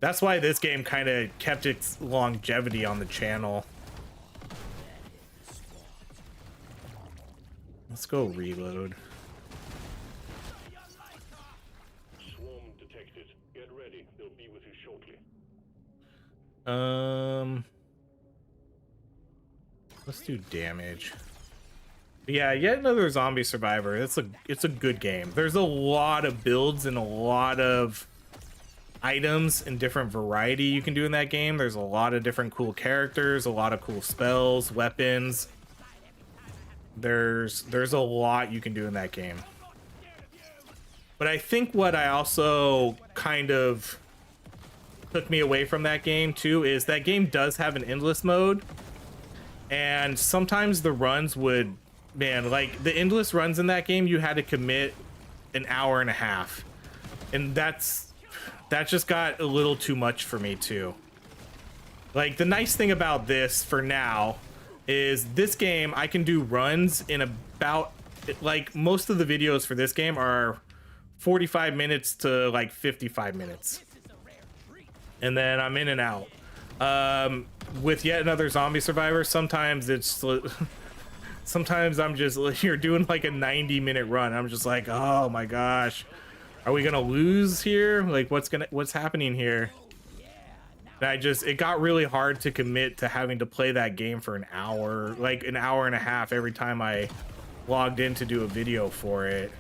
that's why this game kind of kept its longevity on the channel. Let's go reload. Swarm detected. Get ready. They'll be with you shortly. Let's do damage. But yeah, yet another zombie survivor. It's a good game. There's a lot of builds and a lot of items and different variety you can do in that game. There's a lot of different cool characters, a lot of cool spells, weapons. There's a lot you can do in that game. But I think what I also kind of took me away from that game too is that game does have an endless mode, and sometimes the runs would, man, like the endless runs in that game, you had to commit an hour and a half, and that just got a little too much for me too. Like, the nice thing about this for now is this game I can do runs in about, like, most of the videos for this game are 45 minutes to like 55 minutes, and then I'm in and out. With yet another zombie survivor, sometimes it's sometimes I'm just, you're doing like a 90-minute run. I'm just like, oh my gosh, are we gonna lose here? Like, what's happening here? And it got really hard to commit to having to play that game for an hour, like an hour and a half every time I logged in to do a video for it.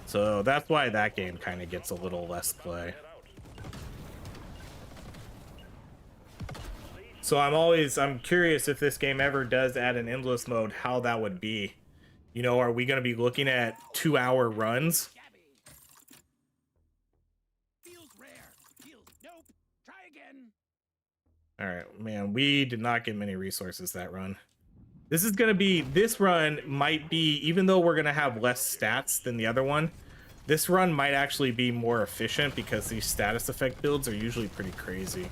So that's why that game kind of gets a little less play. So I'm curious if this game ever does add an endless mode, how that would be. You know, are we going to be looking at 2-hour runs? All right, man, we did not get many resources that run. This run might be, even though we're going to have less stats than the other one, this run might actually be more efficient because these status effect builds are usually pretty crazy.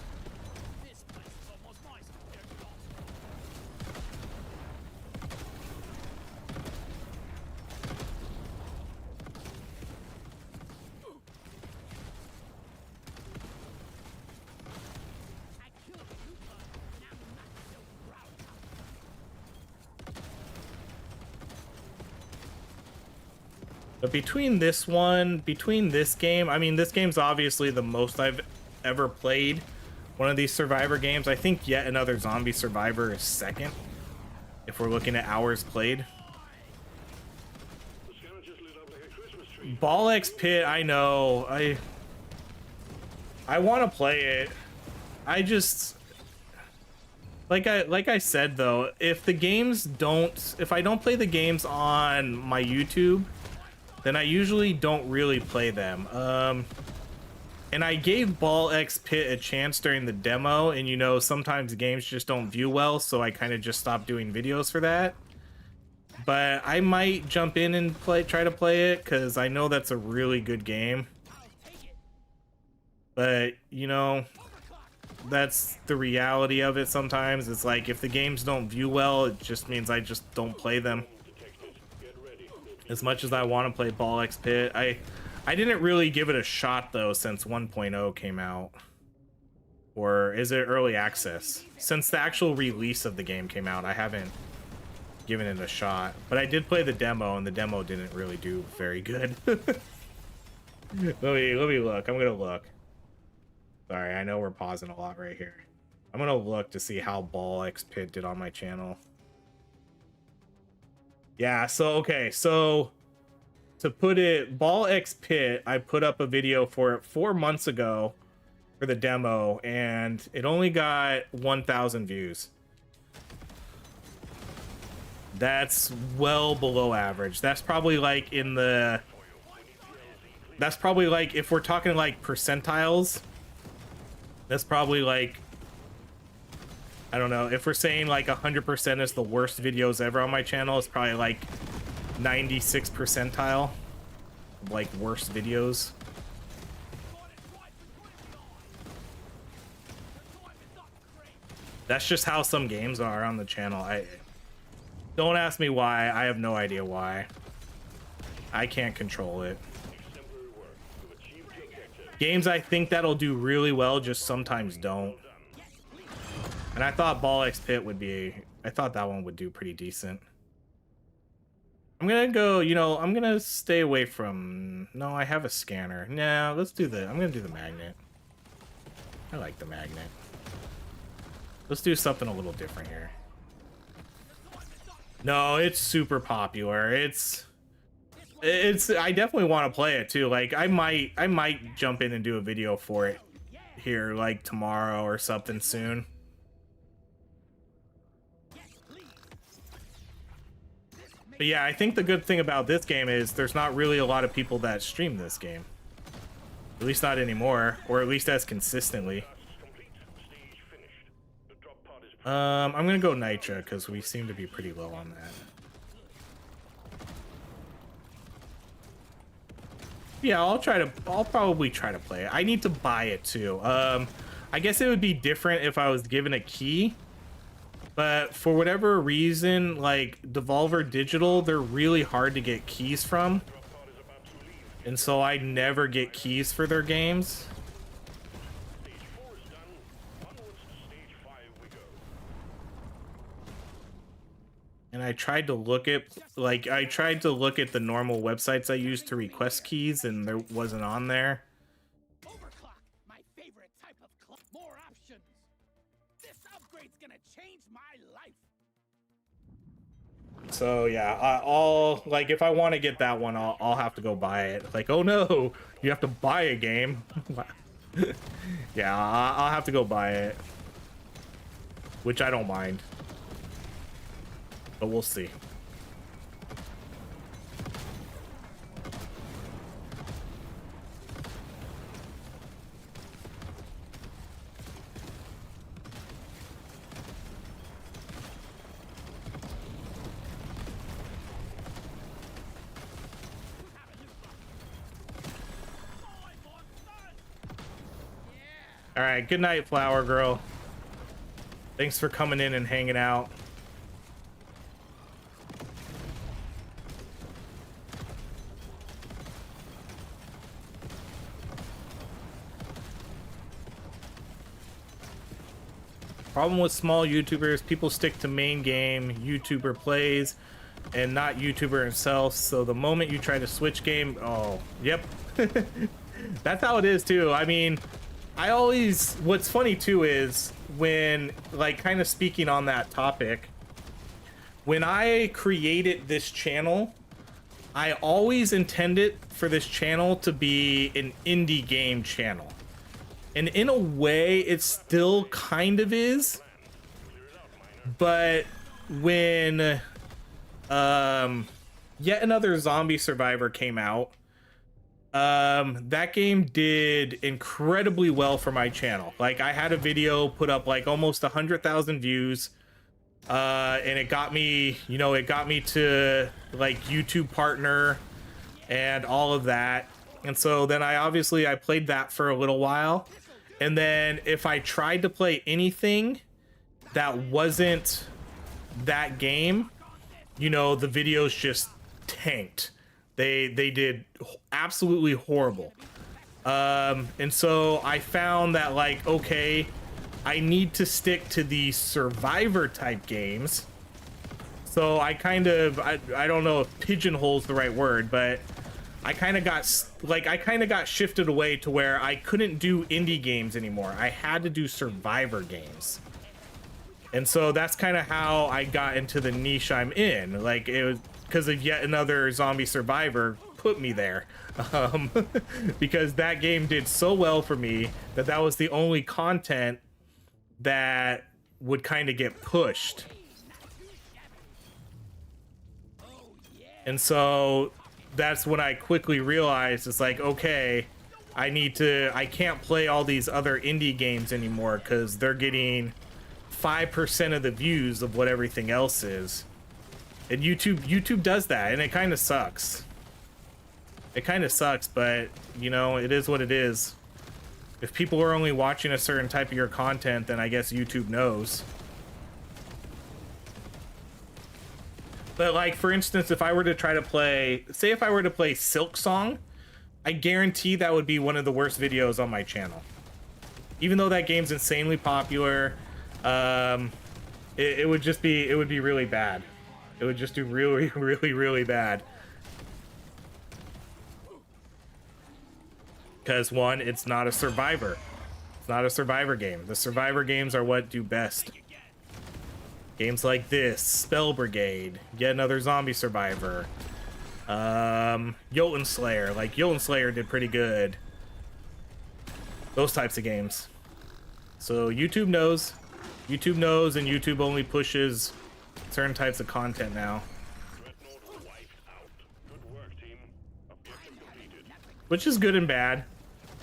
But between this game, I mean, this game's obviously the most I've ever played one of these survivor games. I think yet another zombie survivor is second, if we're looking at hours played. Ball X Pit, I know. I want to play it. I just, like I said though, if I don't play the games on my YouTube, then I usually don't really play them. And I gave Ball X Pit a chance during the demo, and you know, sometimes games just don't view well, so I kind of just stopped doing videos for that. But I might jump in and try to play it, because I know that's a really good game. But, you know, that's the reality of it sometimes. It's like, if the games don't view well, it just means I just don't play them. As much as I want to play Ball X Pit, I didn't really give it a shot though since 1.0 came out. Or is it early access? Since the actual release of the game came out, I haven't given it a shot. But I did play the demo, and the demo didn't really do very good. let me look. I'm gonna look. Sorry, I know we're pausing a lot right here. I'm gonna look to see how Ball X Pit did on my channel. Yeah, so okay, so to put it, Ball X Pit, I put up a video for it 4 months ago for the demo, and it only got 1,000 views. That's well below average. That's probably like in the... That's probably like, if we're talking like percentiles, that's probably like, I don't know, if we're saying like 100% is the worst videos ever on my channel, it's probably like 96 percentile of like worst videos. That's just how some games are on the channel. Don't ask me why. I have no idea why. I can't control it. Games I think that'll do really well just sometimes don't. And I thought Ball X Pit would be... I thought that one would do pretty decent. I'm gonna go, you know, I'm gonna stay away from... No, I have a scanner. No, let's do the... I'm gonna do the magnet. I like the magnet. Let's do something a little different here. No, it's super popular. It's I definitely want to play it too. Like I might jump in and do a video for it here like tomorrow or something soon. But yeah, I think the good thing about this game is there's not really a lot of people that stream this game. At least not anymore, or at least as consistently. I'm gonna go Nitra because we seem to be pretty low on that. Yeah, I'll probably try to play it. I need to buy it too. I guess it would be different if I was given a key, but for whatever reason, like Devolver Digital, they're really hard to get keys from, and so I never get keys for their games. And I tried to look at, like, I tried to look at the normal websites I use to request keys, and there wasn't on there. Overclock, my favorite type of clock. More options. This upgrade's gonna change my life. So yeah, I'll like if I want to get that one, I'll have to go buy it. Like, oh no, you have to buy a game. Yeah, I'll have to go buy it, which I don't mind. But we'll see. All right, good night, Flower Girl. Thanks for coming in and hanging out. Problem with small YouTubers, people stick to main game, YouTuber plays, and not YouTuber himself. So the moment you try to switch game, oh, yep. That's how it is too. I mean, what's funny too is when, like, kind of speaking on that topic, when I created this channel, I always intended for this channel to be an indie game channel. And in a way, it still kind of is. But when Yet Another Zombie Survivor came out, that game did incredibly well for my channel. Like, I had a video put up like almost 100,000 views. And it got me, you know, it got me to like YouTube partner and all of that. And so then I played that for a little while. And then if I tried to play anything that wasn't that game, you know, the videos just tanked. They did absolutely horrible. And so I found that, like, okay, I need to stick to the survivor type games. So I kind of, I don't know if pigeonhole's the right word, but I kind of got shifted away to where I couldn't do indie games anymore. I had to do survivor games. And so that's kind of how I got into the niche I'm in. Like, because of yet another zombie survivor put me there. Because that game did so well for me that that was the only content that would kind of get pushed. And so that's when I quickly realized it's like, okay, I can't play all these other indie games anymore because they're getting 5% of the views of what everything else is. And YouTube does that, and it kind of sucks. It kind of sucks, but you know, it is what it is. If people are only watching a certain type of your content, then I guess YouTube knows. But like, for instance, if I were to try to play, say if I were to play Silk Song, I guarantee that would be one of the worst videos on my channel. Even though that game's insanely popular, it would be really bad. It would just do really, really, really bad. Because one, it's not a survivor. It's not a survivor game. The survivor games are what do best. Games like this, Spell Brigade, yet another zombie survivor. Jotun Slayer, like Jotun Slayer did pretty good. Those types of games. So YouTube knows, and YouTube only pushes certain types of content now. Which is good and bad.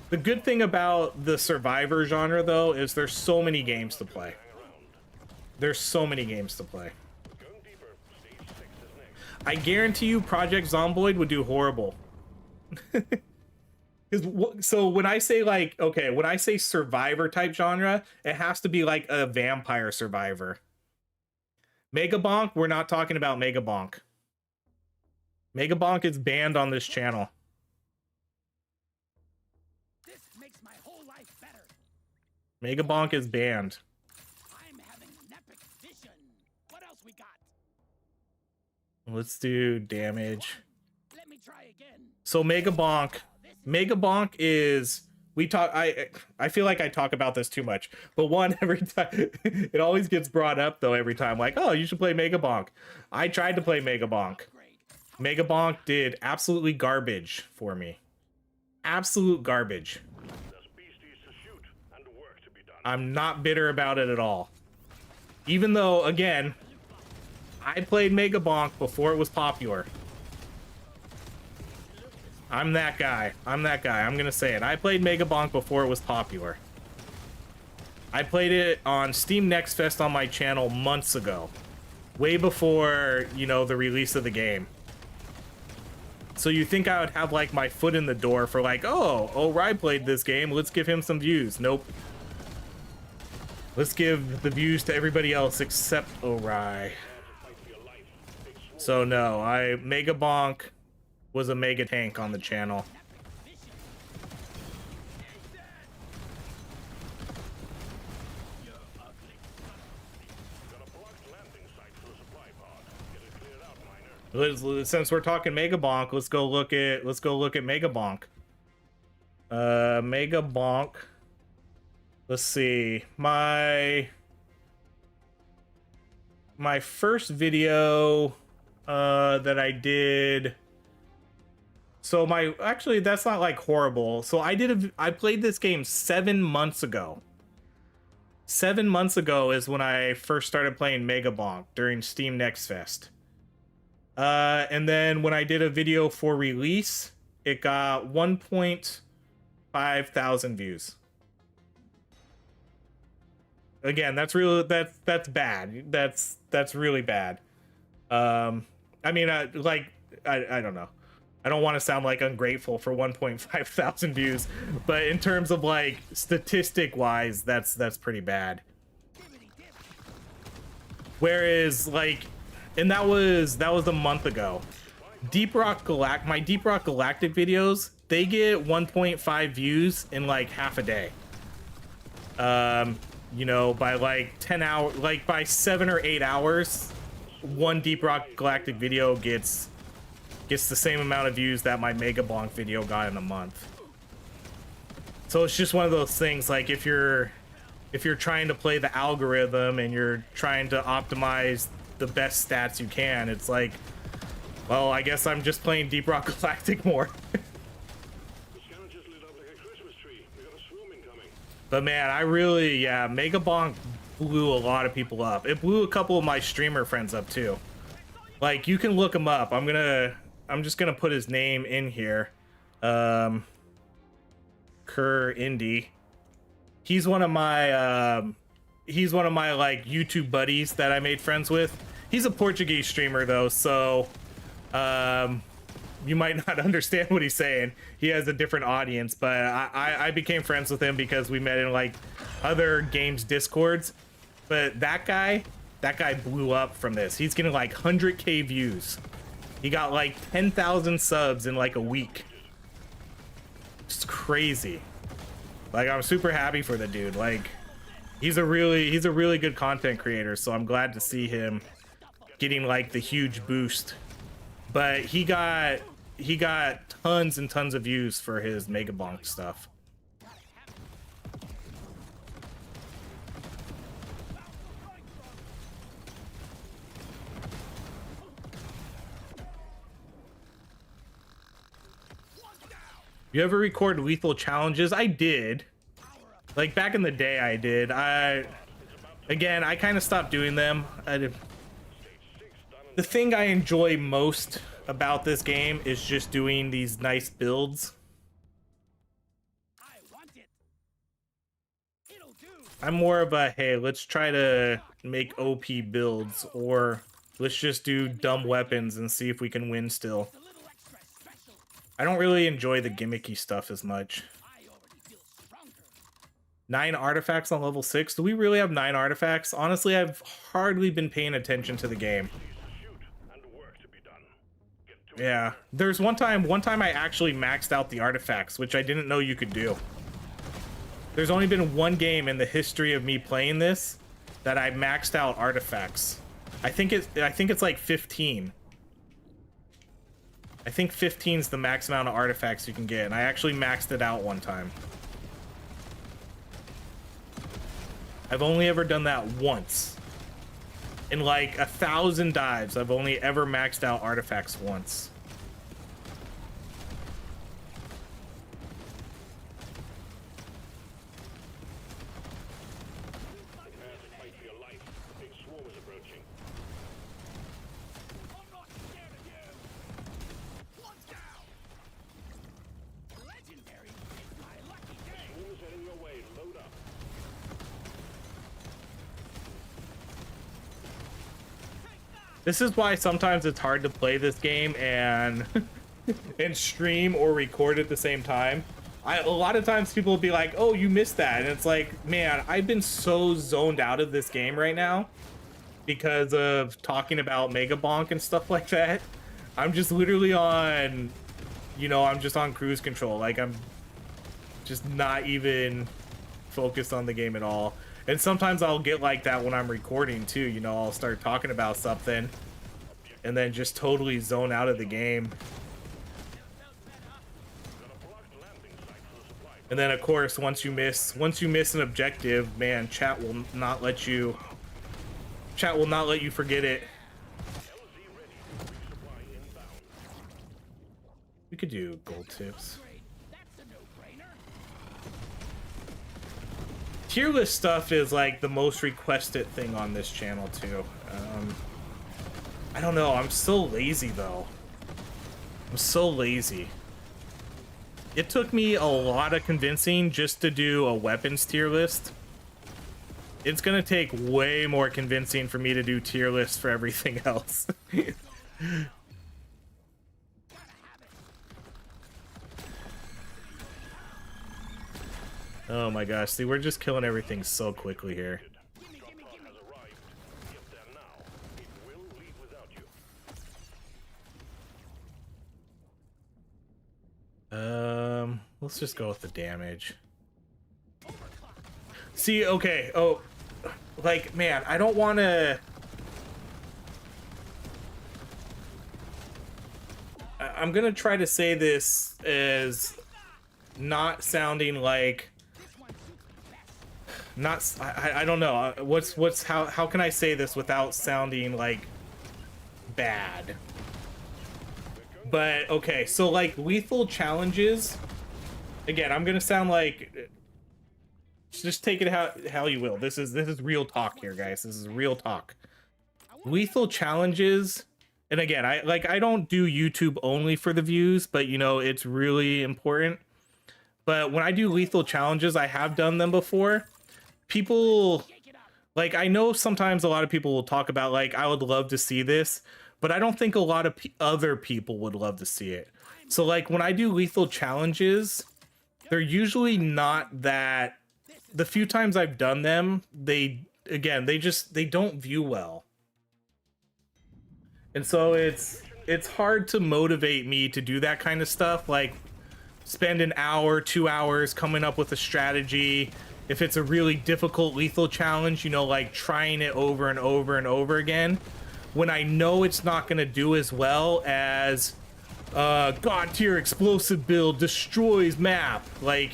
The good thing about the survivor genre though is there's so many games to play. There's so many games to play. I guarantee you Project Zomboid would do horrible. So when I say like, okay, when I say survivor type genre, it has to be like a vampire survivor. Megabonk, we're not talking about Megabonk. Megabonk is banned on this channel. This makes my whole life better. Megabonk is banned. I'm having an epic vision. What else we got? Let's do damage. Let me try again. So Megabonk is, I feel like I talk about this too much, but one, every time it always gets brought up though, every time like, oh, you should play Megabonk. I tried to play Megabonk. Megabonk did absolutely garbage for me. Absolute garbage. I'm not bitter about it at all. Even though, again, I played Megabonk before it was popular. I'm that guy. I'm gonna say it. I played Megabonk before it was popular. I played it on Steam Next Fest on my channel months ago. Way before, you know, the release of the game. So you think I would have like my foot in the door for like, oh, OHRye played this game, let's give him some views. Nope. Let's give the views to everybody else except OHRye. So no, Megabonk was a mega tank on the channel. Since we're talking Megabonk, let's go look at Megabonk. Megabonk. Let's see. My first video that I did. So actually that's not like horrible. So I played this game 7 months ago. 7 months ago is when I first started playing Megabonk during Steam Next Fest. And then when I did a video for release, it got 1.5 thousand views. Again, that's bad. That's really bad. I mean, I don't know. I don't want to sound like ungrateful for 1.5 thousand views, but in terms of like statistic wise, that's pretty bad. Whereas like, and that was a month ago. My Deep Rock Galactic videos, they get 1.5 views in like half a day. You know, by like 10 hours, like by 7 or 8 hours, one Deep Rock Galactic video gets the same amount of views that my Megabonk video got in a month. So it's just one of those things, like if you're trying to play the algorithm and you're trying to optimize the best stats you can, it's like Well, I guess I'm just playing Deep Rock Galactic more. The scanner just lit up like a Christmas tree. We got a swarm incoming. But man, I really, yeah, Mega Bonk blew a lot of people up. It blew a couple of my streamer friends up too. Like, you can look him up. I'm just gonna put his name in here. Kerr Indie. He's one of my like YouTube buddies that I made friends with. He's a Portuguese streamer though, so you might not understand what he's saying. He has a different audience, but I became friends with him because we met in like other games discords. But that guy blew up from this. He's getting like 100k views. He got like 10,000 subs in like a week. It's crazy. Like, I'm super happy for the dude. Like, he's a really good content creator, so I'm glad to see him getting like the huge boost. But he got tons and tons of views for his Mega Bonk stuff. You ever record lethal challenges? I did. Like, back in the day, I did. Again, I kind of stopped doing them. The thing I enjoy most about this game is just doing these nice builds. I'm more of a, hey, let's try to make OP builds, or let's just do dumb weapons and see if we can win still. I don't really enjoy the gimmicky stuff as much. 9 artifacts on level 6? Do we really have 9 artifacts? Honestly, I've hardly been paying attention to the game. Yeah, there's one time I actually maxed out the artifacts, which I didn't know you could do. There's only been one game in the history of me playing this that I maxed out artifacts. I think it's like 15. I think 15 is the max amount of artifacts you can get, and I actually maxed it out one time. I've only ever done that once. In like 1,000 dives, I've only ever maxed out artifacts once. This is why sometimes it's hard to play this game and and stream or record at the same time. A lot of times people will be like, oh, you missed that. And it's like, man, I've been so zoned out of this game right now because of talking about Mega Bonk and stuff like that. I'm just literally on, you know, I'm just on cruise control. Like, I'm just not even focused on the game at all. And sometimes I'll get like that when I'm recording too, you know, I'll start talking about something and then just totally zone out of the game. And then of course, once you miss an objective, man, chat will not let you forget it. We could do gold tips. Tier list stuff is like the most requested thing on this channel too. I don't know, I'm so lazy though. I'm so lazy. It took me a lot of convincing just to do a weapons tier list. It's gonna take way more convincing for me to do tier lists for everything else. Oh my gosh, see, we're just killing everything so quickly here. Let's just go with the damage. See, okay, oh, like, man, I don't want to... I'm gonna try to say this as not sounding like... I don't know, how can I say this without sounding like bad? But okay, so like lethal challenges, again, I'm gonna sound like, just take it how you will. This is real talk here, guys. This is real talk. Lethal challenges, and again, I don't do YouTube only for the views, but you know, it's really important. But when I do lethal challenges, I have done them before. People, like, I know sometimes a lot of people will talk about like, I would love to see this, but I don't think a lot of other people would love to see it. So like when I do lethal challenges, they're usually not that, the few times I've done them, they don't view well. And so it's hard to motivate me to do that kind of stuff, like spend an hour, 2 hours coming up with a strategy. If it's a really difficult lethal challenge, you know, like trying it over and over and over again, when I know it's not going to do as well as God tier explosive build destroys map. Like,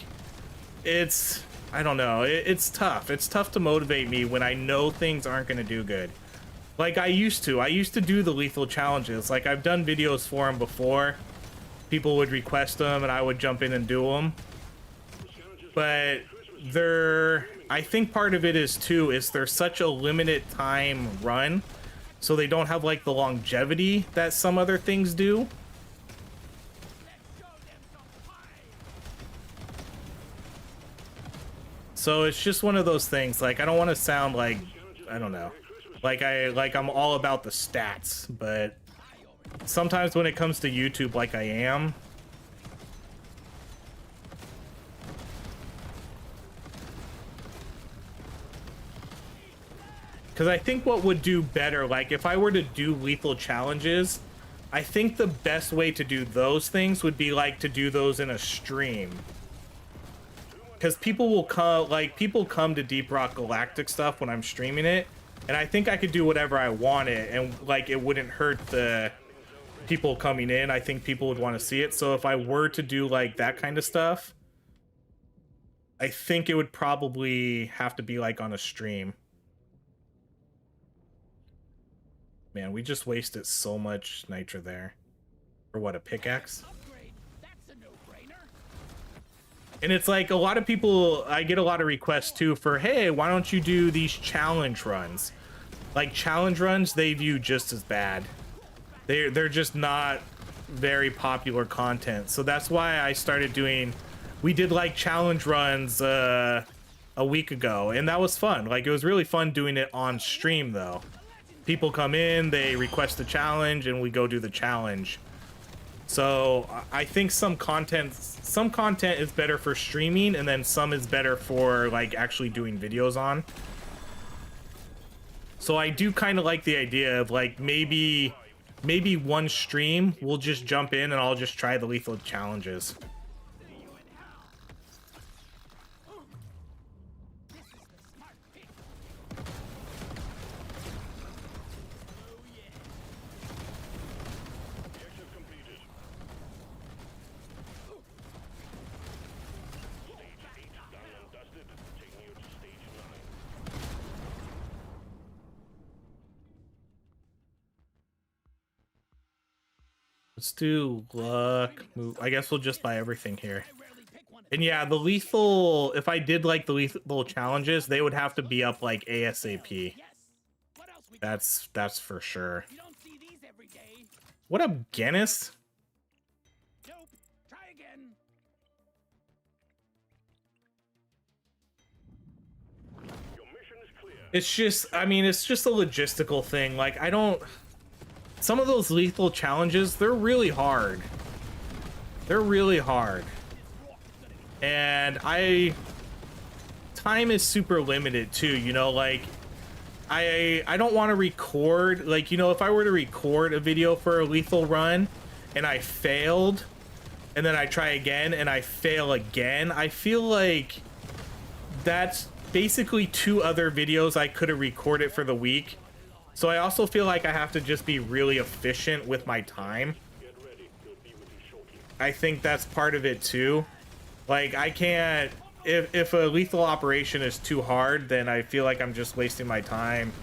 it's, I don't know, it's tough. It's tough to motivate me when I know things aren't going to do good. Like I used to do the lethal challenges. Like I've done videos for them before. People would request them and I would jump in and do them. But I think part of it is too, is they're such a limited time run. So they don't have like the longevity that some other things do. So it's just one of those things. Like I don't want to sound like, I don't know, like I'm all about the stats, but sometimes when it comes to YouTube, like I am, because I think what would do better, like if I were to do lethal challenges, I think the best way to do those things would be like to do those in a stream. Because people will come, like people come to Deep Rock Galactic stuff when I'm streaming it, and I think I could do whatever I wanted, and like it wouldn't hurt the people coming in. I think people would want to see it. So if I were to do like that kind of stuff, I think it would probably have to be like on a stream. Man, we just wasted so much nitra there. For what, a pickaxe? And it's like a lot of people, I get a lot of requests too for, hey, why don't you do these challenge runs? Like challenge runs, they view just as bad. They're just not very popular content. So that's why I started doing, we did like challenge runs a week ago, and that was fun. Like it was really fun doing it on stream though. People come in, they request the challenge, and we go do the challenge. So I think some content is better for streaming, and then some is better for like actually doing videos on. So I do kind of like the idea of like maybe one stream we'll just jump in and I'll just try the lethal challenges. Let's do luck, move. I guess we'll just buy everything here. And yeah, the lethal, if I did like the lethal challenges, they would have to be up like ASAP. That's for sure. What up, Guinness? It's just, I mean, it's just a logistical thing. Like, I don't... Some of those lethal challenges, they're really hard. They're really hard. And time is super limited too, you know, like I don't want to record, like, you know, if I were to record a video for a lethal run and I failed and then I try again and I fail again, I feel like that's basically 2 other videos I could have recorded for the week. So I also feel like I have to just be really efficient with my time. I think that's part of it too. Like I can't, if a lethal operation is too hard, then I feel like I'm just wasting my time.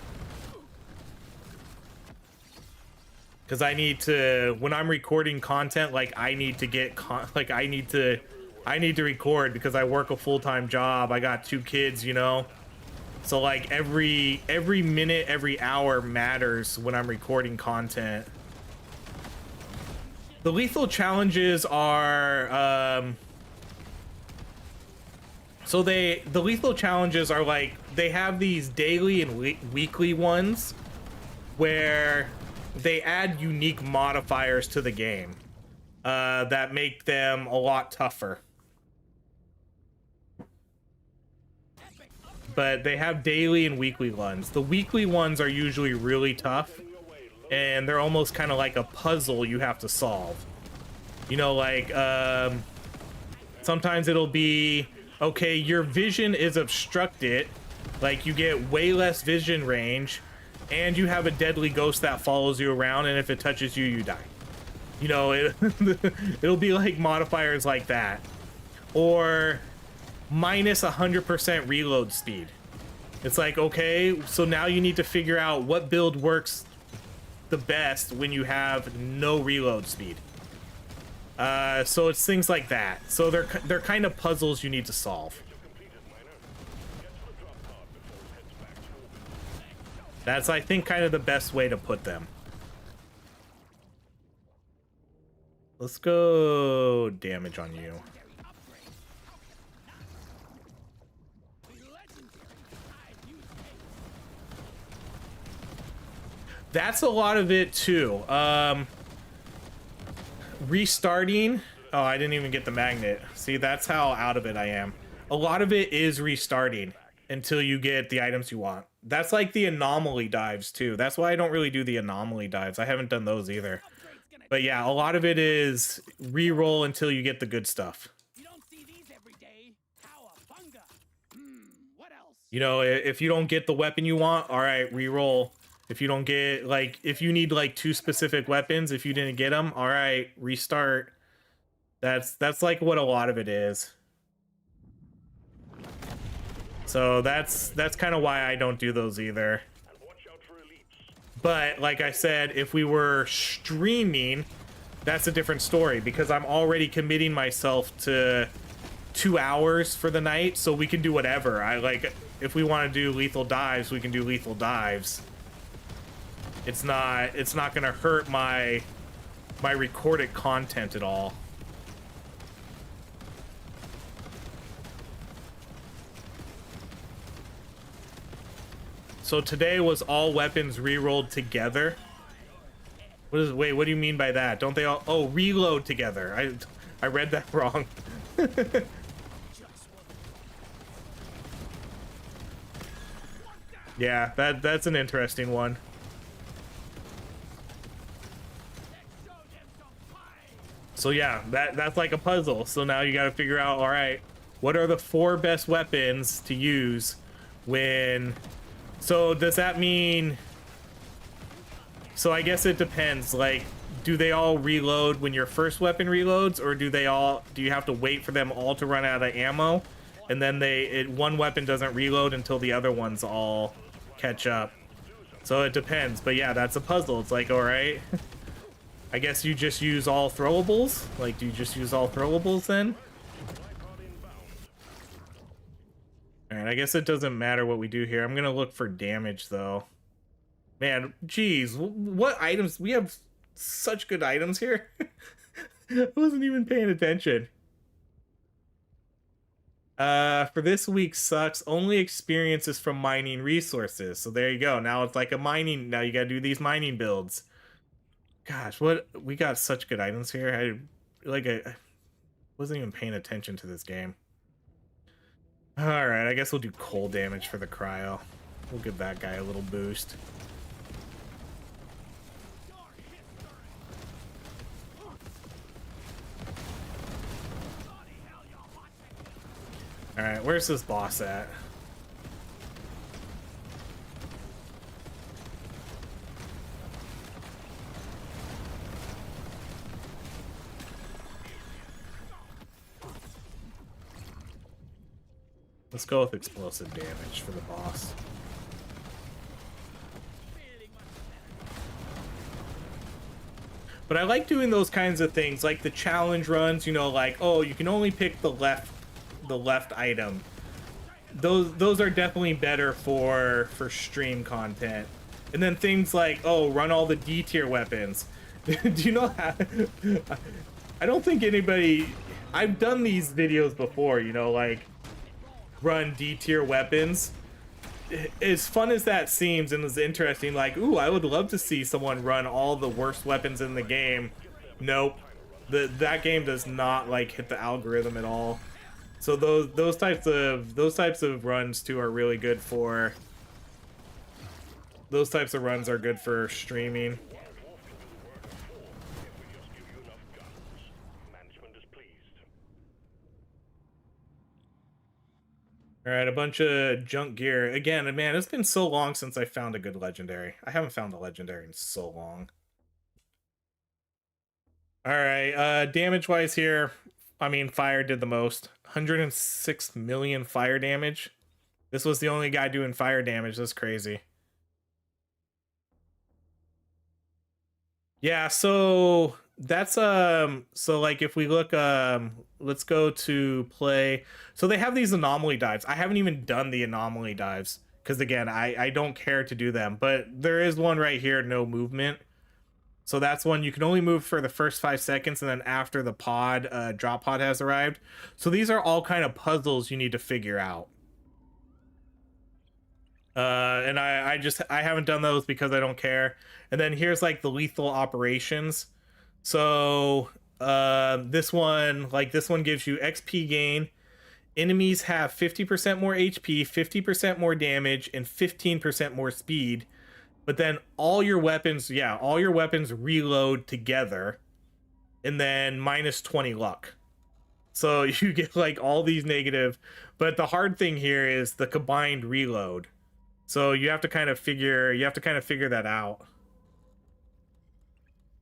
because I need to, when I'm recording content, like I need to get I need to record because I work a full-time job. I got 2 kids, you know, so like every minute, every hour matters when I'm recording content. The lethal challenges are so the lethal challenges are like, they have these daily and weekly ones where they add unique modifiers to the game that make them a lot tougher. But they have daily and weekly ones. The weekly ones are usually really tough, and they're almost kind of like a puzzle you have to solve. You know, like sometimes it'll be, okay, your vision is obstructed, like you get way less vision range, and you have a deadly ghost that follows you around, and if it touches you, you die. You know, it'll be like modifiers like that. Or minus 100% reload speed. It's like, okay, so now you need to figure out what build works the best when you have no reload speed. So it's things like that. So they're kind of puzzles you need to solve. That's, I think, kind of the best way to put them. Let's go damage on you. That's a lot of it too. Restarting. Oh, I didn't even get the magnet. See, that's how out of it I am. A lot of it is restarting until you get the items you want. That's like the anomaly dives too. That's why I don't really do the anomaly dives. I haven't done those either. But yeah, a lot of it is re-roll until you get the good stuff. You don't see these every day. Cowabunga. What else? You know, if you don't get the weapon you want, all right, re-roll. If you don't get, like, if you need like 2 specific weapons, if you didn't get them, all right, restart. That's like what a lot of it is. So that's kind of why I don't do those either. But like I said, if we were streaming, that's a different story, because I'm already committing myself to 2 hours for the night, so we can do whatever. I like, if we want to do lethal dives, we can do lethal dives. It's not gonna hurt my recorded content at all. So today was all weapons re-rolled together. Wait, what do you mean by that? Don't they all, oh, reload together. I read that wrong. Yeah, that's an interesting one. So yeah, that's like a puzzle. So now you got to figure out, all right, what are the 4 best weapons to use when... So does that mean... So I guess it depends. Like, do they all reload when your first weapon reloads, or do you have to wait for them all to run out of ammo, and then one weapon doesn't reload until the other ones all catch up? So it depends. But yeah, that's a puzzle. It's like, all right, I guess you just use all throwables. Like, do you just use all throwables then? All right, I guess it doesn't matter what we do here. I'm gonna look for damage though. Man, geez, what items? We have such good items here. I wasn't even paying attention. For this week sucks. Only experiences from mining resources. So there you go. Now it's like a mining. Now you gotta do these mining builds. Gosh, what, we got such good items here. I wasn't even paying attention to this game. All right, I guess we'll do cold damage for the cryo. We'll give that guy a little boost. All right, where's this boss at? Let's go with explosive damage for the boss. But I like doing those kinds of things, like the challenge runs, you know, like, oh, you can only pick the left item. Those are definitely better for stream content. And then things like, oh, run all the D tier weapons. Do you know how? I don't think anybody. I've done these videos before, you know, like run D tier weapons. As fun as that seems and as interesting, like, ooh, I would love to see someone run all the worst weapons in the game. Nope, that game does not like hit the algorithm at all. So those types of runs too are really good for. Those types of runs are good for streaming. All right, a bunch of junk gear. Again, man, it's been so long since I found a good legendary. I haven't found a legendary in so long. All right, damage-wise here, I mean, fire did the most. 106 million fire damage. This was the only guy doing fire damage. That's crazy. Yeah, so that's so like if we look let's go to play. So they have these anomaly dives. I haven't even done the anomaly dives because again, I don't care to do them, but there is one right here, no movement. So that's one you can only move for the first 5 seconds, and then after the drop pod has arrived. So these are all kind of puzzles you need to figure out. And I haven't done those because I don't care. And then here's like the lethal operations. So this one gives you XP gain. Enemies have 50% more HP, 50% more damage, and 15% more speed. But then all your weapons reload together, and then minus 20 luck. So you get like all these negative, but the hard thing here is the combined reload. So you have to kind of figure that out.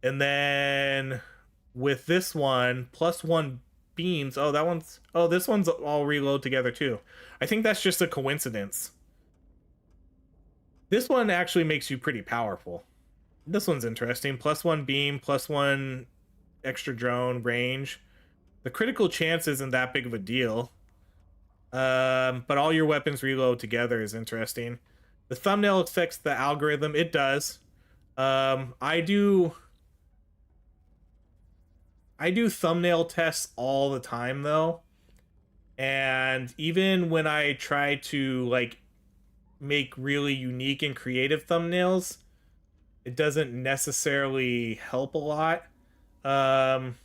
And then with this one, +1 beams. This one's all reload together too. I think that's just a coincidence. This one actually makes you pretty powerful. This one's interesting. +1 beam, +1 extra drone range. The critical chance isn't that big of a deal. But all your weapons reload together is interesting. The thumbnail affects the algorithm. It does. I do thumbnail tests all the time though. And even when I try to like make really unique and creative thumbnails, it doesn't necessarily help a lot. I'm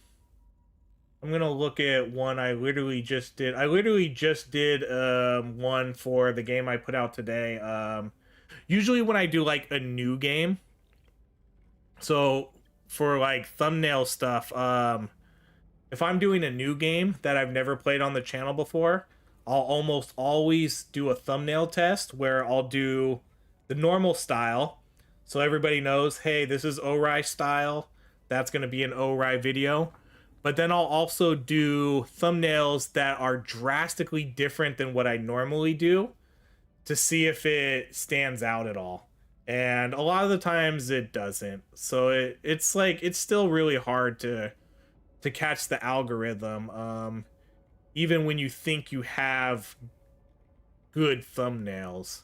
gonna look at one I literally just did. I literally just did one for the game I put out today. Usually when I do like a new game, so for like thumbnail stuff, if I'm doing a new game that I've never played on the channel before, I'll almost always do a thumbnail test where I'll do the normal style, so everybody knows, hey, this is OHRye style. That's going to be an OHRye video. But then I'll also do thumbnails that are drastically different than what I normally do to see if it stands out at all. And a lot of the times it doesn't. So it's like, it's still really hard to catch the algorithm. Even when you think you have good thumbnails.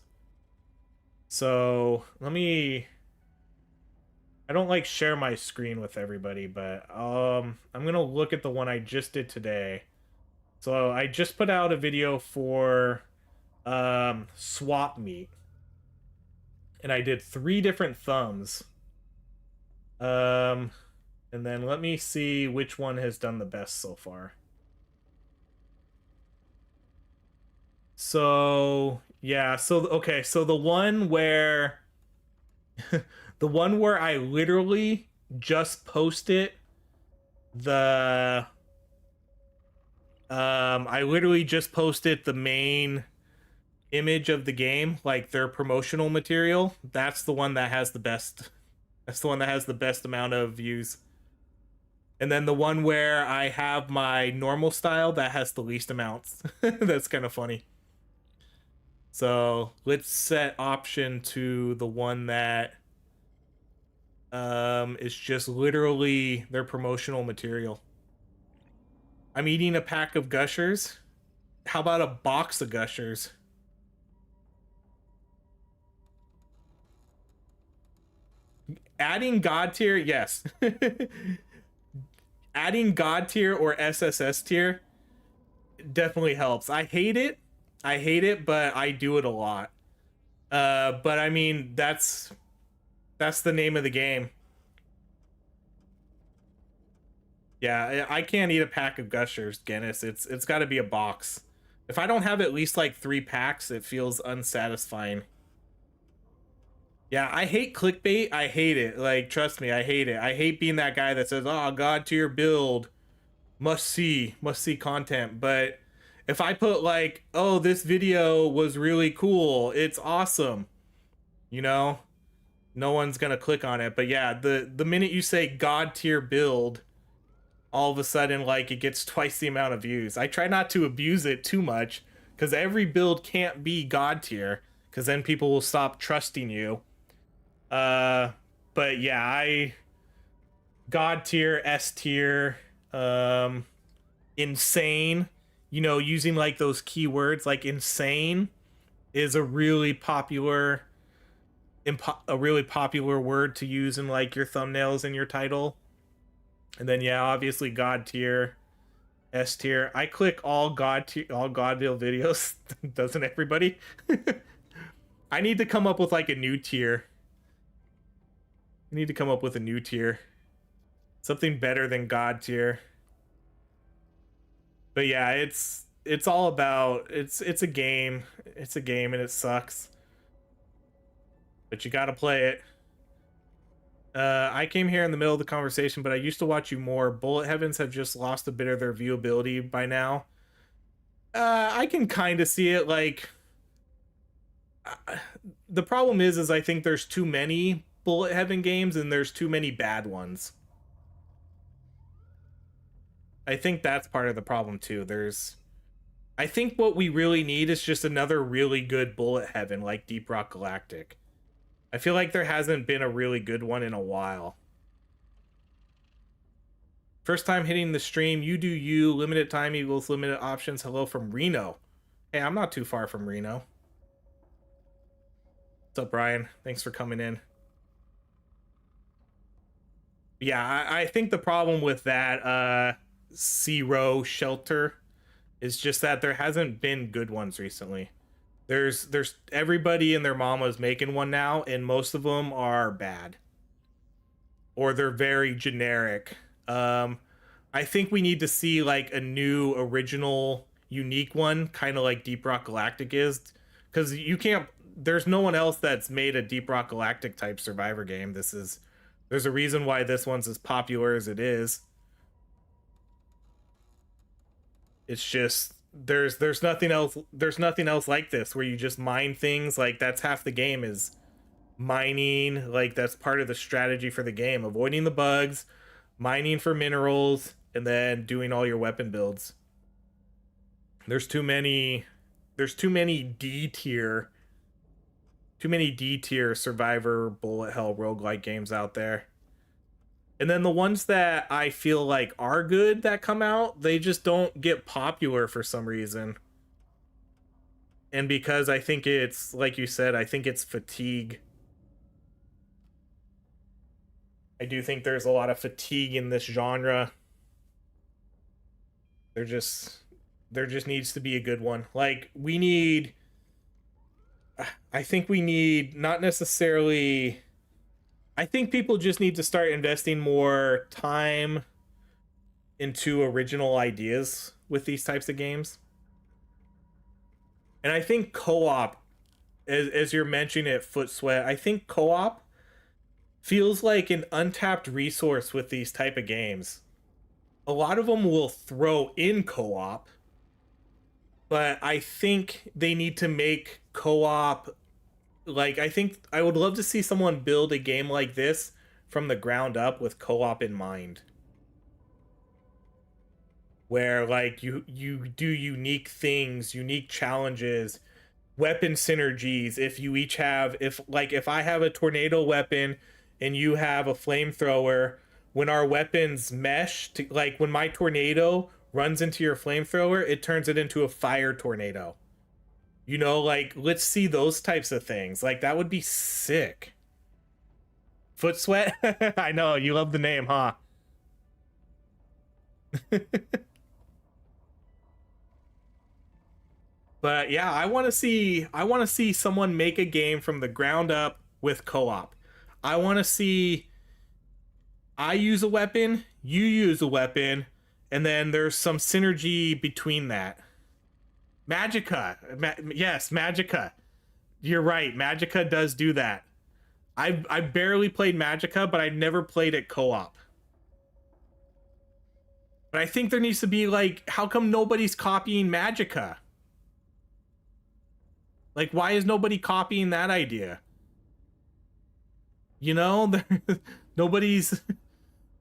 So I don't like share my screen with everybody, but I'm gonna look at the one I just did today. So I just put out a video for swap meet, and I did 3 different thumbs. And then let me see which one has done the best so far. So yeah, so okay, so the one where the one where I literally just posted the I literally just posted the main image of the game, like their promotional material. That's the one that has the best. That's the one that has the best amount of views. And then the one where I have my normal style, that has the least amounts. That's kind of funny. So let's set option to the one that It's just literally their promotional material. I'm eating a pack of Gushers. How about a box of Gushers? Adding God tier, yes. Adding God tier or SSS tier definitely helps. I hate it. But I do it a lot. But I mean, that's the name of the game. Yeah, I can't eat a pack of Gushers, Guinness. It's got to be a box. If I don't have at least like 3 packs, it feels unsatisfying. Yeah, I hate clickbait. I hate it. Like, trust me, I hate it. I hate being that guy that says, "Oh, God tier build, must see content." But if I put like, "Oh, this video was really cool. It's awesome," you know, no one's gonna click on it. But yeah, the minute you say God tier build, all of a sudden, like, it gets twice the amount of views. I try not to abuse it too much because every build can't be God tier, because then people will stop trusting you. But yeah, I God tier, S tier, insane, using like those keywords, like insane is a really popular word to use in like your thumbnails and your title. And then yeah, obviously God tier, S tier. I click all God tier, all Godville videos. Doesn't everybody? I need to come up with like a new tier. I need to come up with a new tier. Something better than God tier. But yeah, it's all about it's a game. It's a game and it sucks. But you gotta play it. I came here in the middle of the conversation, but I used to watch you more. Bullet Heavens have just lost a bit of their viewability by now. I can kind of see it. Like, the problem is I think there's too many Bullet Heaven games and there's too many bad ones. I think that's part of the problem too. I think what we really need is just another really good Bullet Heaven like Deep Rock Galactic. I feel like there hasn't been a really good one in a while. First time hitting the stream, you do you. Limited time equals limited options. Hello from Reno. Hey, I'm not too far from Reno. What's up, Brian? Thanks for coming in. Yeah, I think the problem with that Zero Shelter is just that there hasn't been good ones recently. There's everybody and their mama's making one now, and most of them are bad. Or they're very generic. I think we need to see like a new original unique one, kind of like Deep Rock Galactic is, because there's no one else that's made a Deep Rock Galactic type survivor game. There's a reason why this one's as popular as it is. It's just there's nothing else like this where you just mine things. Like, that's half the game is mining. Like, that's part of the strategy for the game, avoiding the bugs, mining for minerals, and then doing all your weapon builds. There's too many D tier survivor bullet hell roguelike games out there. And then the ones that I feel like are good that come out, they just don't get popular for some reason. And because I think it's, like you said, I think it's fatigue. I do think there's a lot of fatigue in this genre. There just needs to be a good one. Like, I think we need, not necessarily... I think people just need to start investing more time into original ideas with these types of games. And I think co-op, as you're mentioning it, Foot Sweat, I think co-op feels like an untapped resource with these type of games. A lot of them will throw in co-op, but I think they need to make co-op... Like, I think I would love to see someone build a game like this from the ground up with co-op in mind. Where, like, you do unique things, unique challenges, weapon synergies. If you each have, if I have a tornado weapon and you have a flamethrower, when our weapons mesh, like when my tornado runs into your flamethrower, it turns it into a fire tornado. You know, like, let's see those types of things. Like, that would be sick. Foot sweat? I know, you love the name, huh? But yeah, I want to see someone make a game from the ground up with co-op. I want to see I use a weapon, you use a weapon, and then there's some synergy between that. Magicka. Yes, Magicka. You're right. Magicka does do that. I barely played Magicka, but I never played it co-op. But I think there needs to be, like, how come nobody's copying Magicka? Like, why is nobody copying that idea? You know, no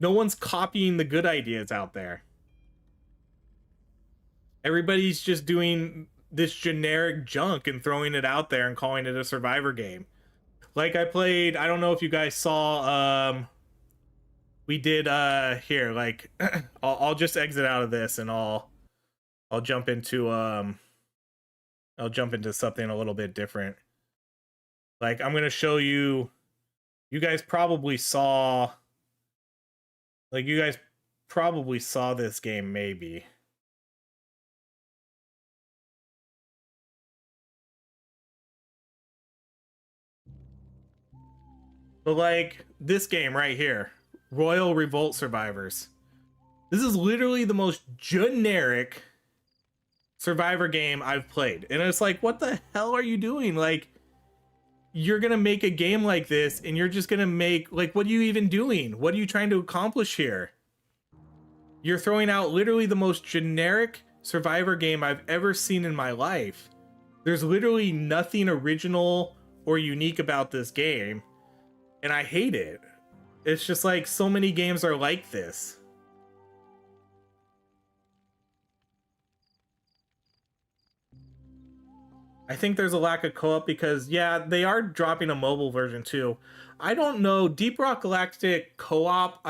one's copying the good ideas out there. Everybody's just doing this generic junk and throwing it out there and calling it a survivor game. Like, I played, I don't know if you guys saw, we did, here, like, I'll just exit out of this and I'll jump into, something a little bit different. Like, I'm gonna show you, you guys probably saw this game, maybe. But like this game right here, Royal Revolt Survivors. This is literally the most generic survivor game I've played. And it's like, what the hell are you doing? Like, you're gonna make a game like this and you're just gonna make, like, what are you even doing? What are you trying to accomplish here? You're throwing out literally the most generic survivor game I've ever seen in my life. There's literally nothing original or unique about this game. And I hate it. It's just like so many games are like this. I think there's a lack of co-op because, yeah, they are dropping a mobile version too. I don't know. Deep Rock Galactic co-op,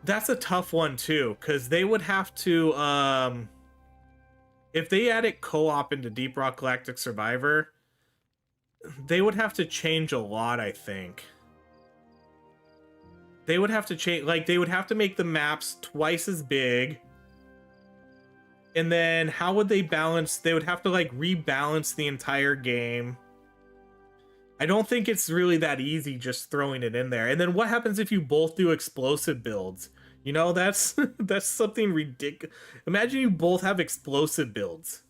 that's a tough one too, because they would have to, if they added co-op into Deep Rock Galactic Survivor, they would have to change a lot, I think. They would have to change, like, they would have to make the maps twice as big. And then how would they balance? They would have to, like, rebalance the entire game. I don't think it's really that easy just throwing it in there. And then what happens if you both do explosive builds? You know, that's that's something ridiculous. Imagine you both have explosive builds.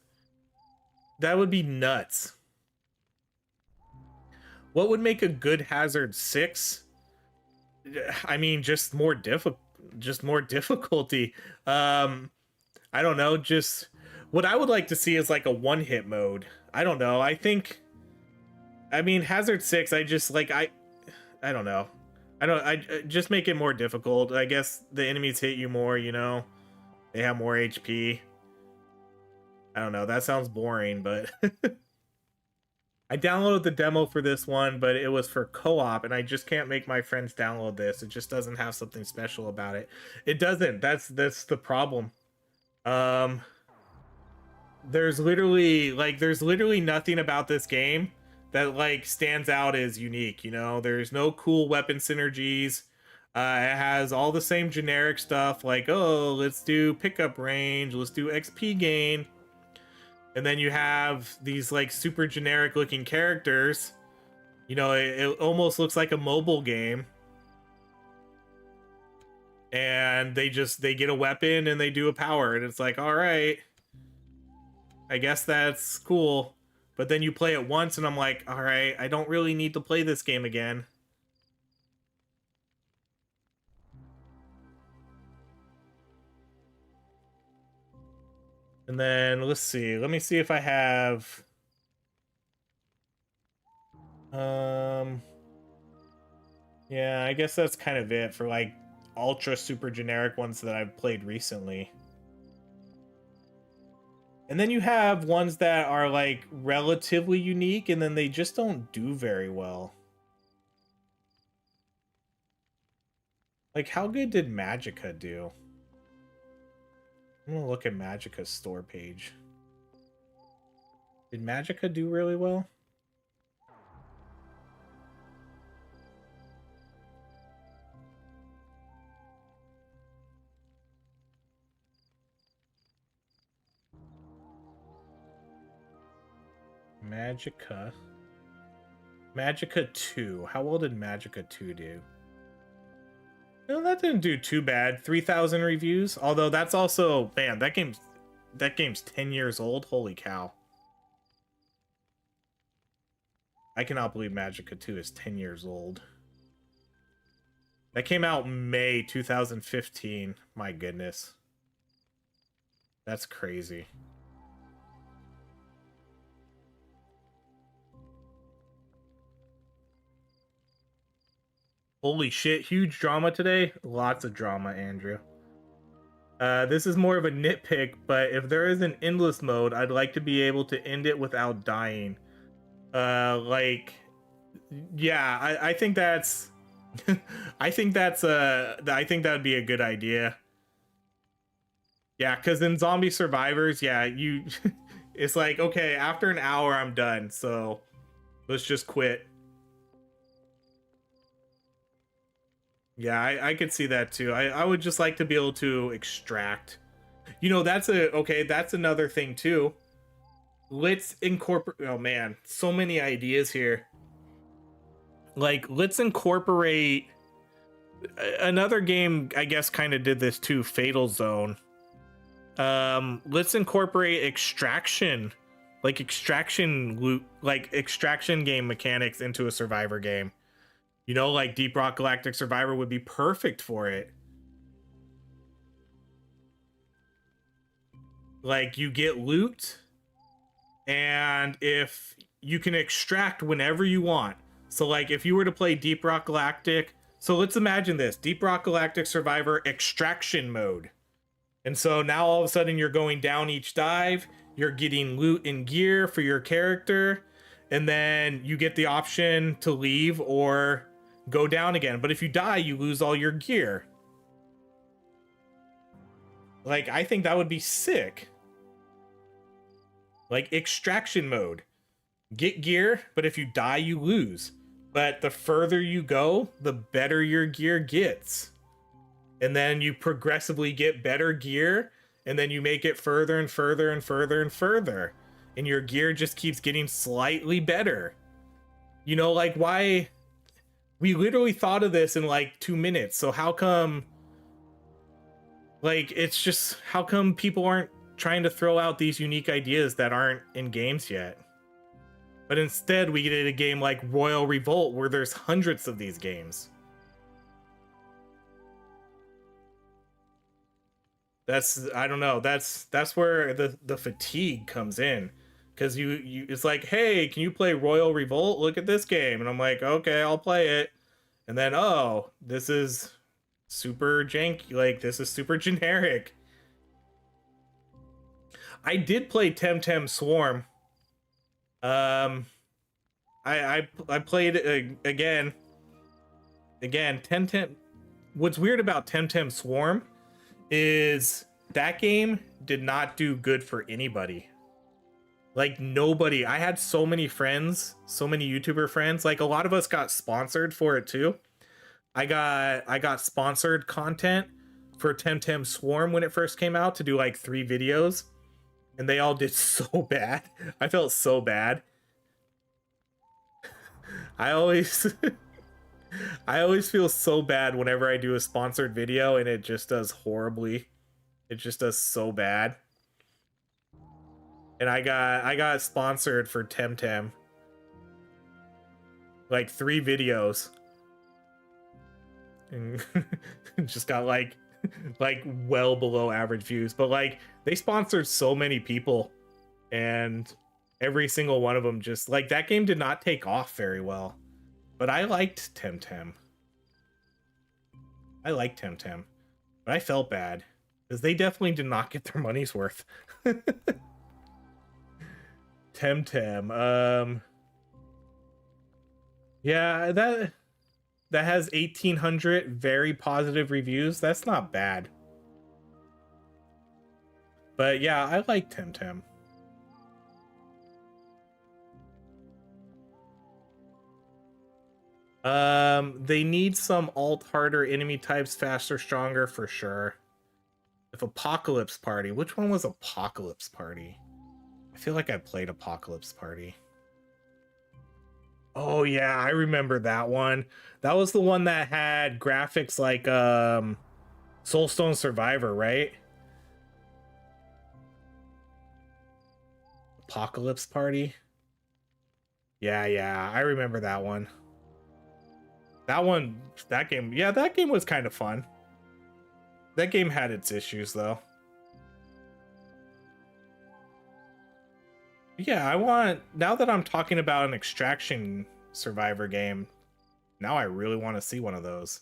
That would be nuts. What would make a good Hazard 6? I mean, just more difficulty. I don't know, just what I would like to see is like a one-hit mode. I don't know. I mean, Hazard 6, I just like, I don't know. I just make it more difficult. I guess the enemies hit you more, you know. They have more HP. I don't know. That sounds boring, but I downloaded the demo for this one, but it was for co-op, and I just can't make my friends download this. It just doesn't have something special about it. It doesn't. That's the problem. There's literally nothing about this game that, like, stands out as unique, you know? There's no cool weapon synergies. It has all the same generic stuff, like, oh, let's do pickup range, let's do XP gain. And then you have these, like, super generic looking characters. You know, it almost looks like a mobile game. And they get a weapon and they do a power. And it's like, all right, I guess that's cool. But then you play it once and I'm like, all right, I don't really need to play this game again. And then let's see. Let me see if I have yeah, I guess that's kind of it for, like, ultra super generic ones that I've played recently. And then you have ones that are, like, relatively unique and then they just don't do very well. Like, how good did Magica do? I'm gonna look at Magica's store page. Did Magica do really well? Magica. Magica 2. How well did Magica 2 do? No, that didn't do too bad. 3,000 reviews. Although that's also, man, that game's 10 years old. Holy cow. I cannot believe Magica 2 is 10 years old. That came out May 2015. My goodness. That's crazy. Holy shit, huge drama today. Lots of drama, Andrew. This is more of a nitpick, but if there is an endless mode, I'd like to be able to end it without dying. Like, yeah, I think that's I think that'd be a good idea. Yeah, because in Zombie Survivors, yeah, you it's like, okay, after an hour I'm done, so let's just quit. Yeah, I could see that too. I would just like to be able to extract. You know, that's another thing too. Let's incorporate, oh man, so many ideas here. Like, let's incorporate another game, I guess, kind of did this too, Fatal Zone. Let's incorporate extraction, like extraction loot, like extraction game mechanics into a Survivor game. You know, like Deep Rock Galactic Survivor would be perfect for it. Like, you get loot, and if you can extract whenever you want. So, like, if you were to play Deep Rock Galactic, so let's imagine this, Deep Rock Galactic Survivor extraction mode. And so now all of a sudden you're going down each dive, you're getting loot and gear for your character, and then you get the option to leave or go down again. But if you die, you lose all your gear. Like, I think that would be sick. Like, extraction mode. Get gear, but if you die, you lose. But the further you go, the better your gear gets. And then you progressively get better gear, and then you make it further and further and further and further. And your gear just keeps getting slightly better. You know, like, why... We literally thought of this in like 2 minutes. So how come, like, it's just, how come people aren't trying to throw out these unique ideas that aren't in games yet? But instead we get a game like Royal Revolt where there's hundreds of these games. That's, I don't know, that's where the fatigue comes in. Because you it's like, hey, can you play Royal Revolt? Look at this game. And I'm like, okay, I'll play it. And then, oh, this is super janky. Like, this is super generic. I did play Temtem Swarm. I played it again. Temtem. What's weird about Temtem Swarm is that game did not do good for anybody. Like, nobody. I had so many friends, so many YouTuber friends. Like, a lot of us got sponsored for it too. I got sponsored content for Temtem Swarm when it first came out to do like 3 videos, and they all did so bad. I felt so bad. I always feel so bad whenever I do a sponsored video and it just does horribly. It just does so bad. And I got sponsored for Temtem. Like 3 videos. And just got like well below average views. But like, they sponsored so many people, and every single one of them just like, that game did not take off very well. But I liked Temtem. But I felt bad because they definitely did not get their money's worth. Temtem. Yeah, that that has 1,800 very positive reviews. That's not bad. But yeah, I like Temtem. They need some alt harder enemy types, faster, stronger for sure. If Apocalypse Party, which one was Apocalypse Party? I feel like I played Apocalypse Party. Oh yeah, I remember that one. That was the one that had graphics like Soulstone Survivor, right? Apocalypse Party. Yeah, I remember that one. That game, yeah, that game was kind of fun. That game had its issues though. Yeah, now that I'm talking about an extraction survivor game, now I really want to see one of those.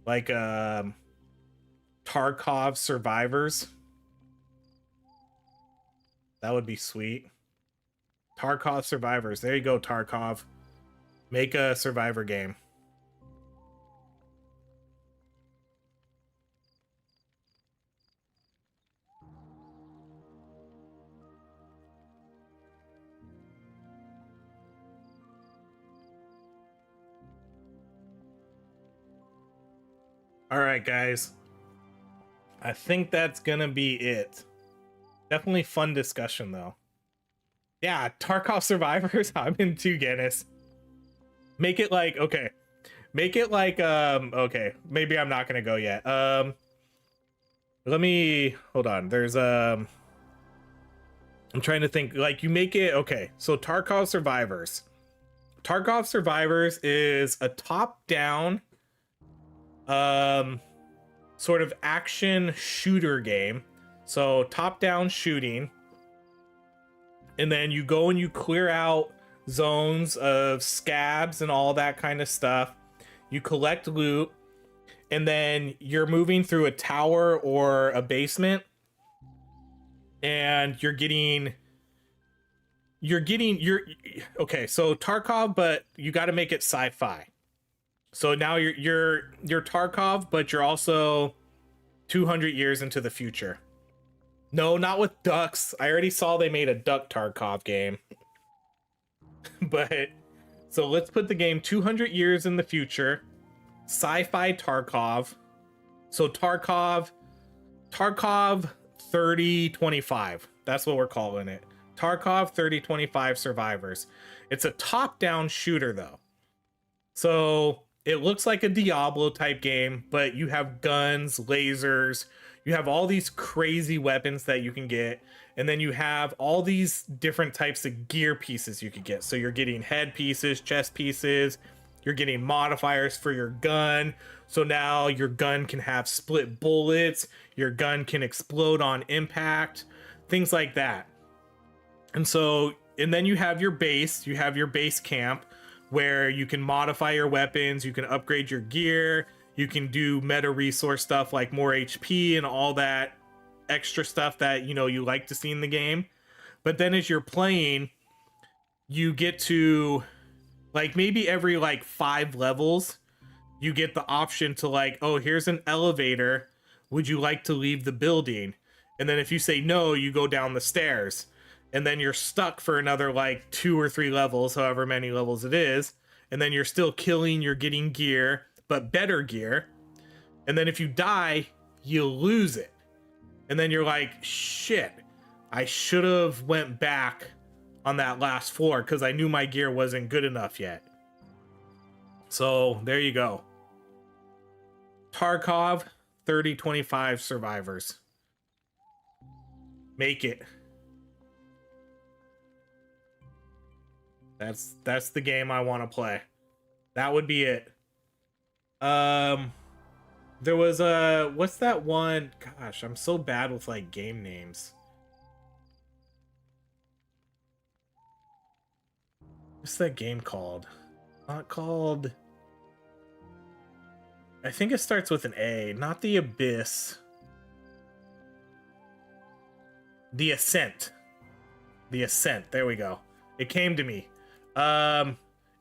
Like Tarkov Survivors. That would be sweet. Tarkov Survivors. There you go, Tarkov. Make a survivor game. All right, guys. I think that's gonna be it. Definitely fun discussion, though. Yeah, Tarkov Survivors. I'm into Guinness. Make it like, okay. Make it like, okay. Maybe I'm not gonna go yet. Let me, hold on. There's, I'm trying to think, like, you make it, okay. So Tarkov Survivors. Tarkov Survivors is a top-down, sort of action shooter game. So top-down shooting. And then you go and you clear out zones of scabs and all that kind of stuff. You collect loot, and then you're moving through a tower or a basement, and you're okay, so Tarkov, but you got to make it sci-fi. So now you're Tarkov, but you're also 200 years into the future. No, not with ducks. I already saw they made a duck Tarkov game. But so let's put the game 200 years in the future. Sci-fi Tarkov. So Tarkov 3025. That's what we're calling it. Tarkov 3025 Survivors. It's a top-down shooter though. So it looks like a Diablo type game, but you have guns, lasers, you have all these crazy weapons that you can get, and then you have all these different types of gear pieces you could get. So you're getting head pieces, chest pieces, you're getting modifiers for your gun. So now your gun can have split bullets, your gun can explode on impact, things like that. And then you have your base camp where you can modify your weapons, you can upgrade your gear, you can do meta resource stuff like more HP and all that extra stuff that, you know, you like to see in the game. But then as you're playing, you get to, like, maybe every like 5 levels, you get the option to, like, oh, here's an elevator. Would you like to leave the building? And then if you say no, you go down the stairs. And then you're stuck for another like 2 or 3 levels, however many levels it is. And then you're still killing, you're getting gear, but better gear. And then if you die, you lose it. And then you're like, shit, I should have went back on that last floor because I knew my gear wasn't good enough yet. So there you go. Tarkov 3025 Survivors. Make it. That's the game I want to play. That would be it. There was what's that one? Gosh, I'm so bad with like game names. What's that game called? Not called. I think it starts with an A, not the Abyss. The Ascent. The Ascent. There we go. It came to me.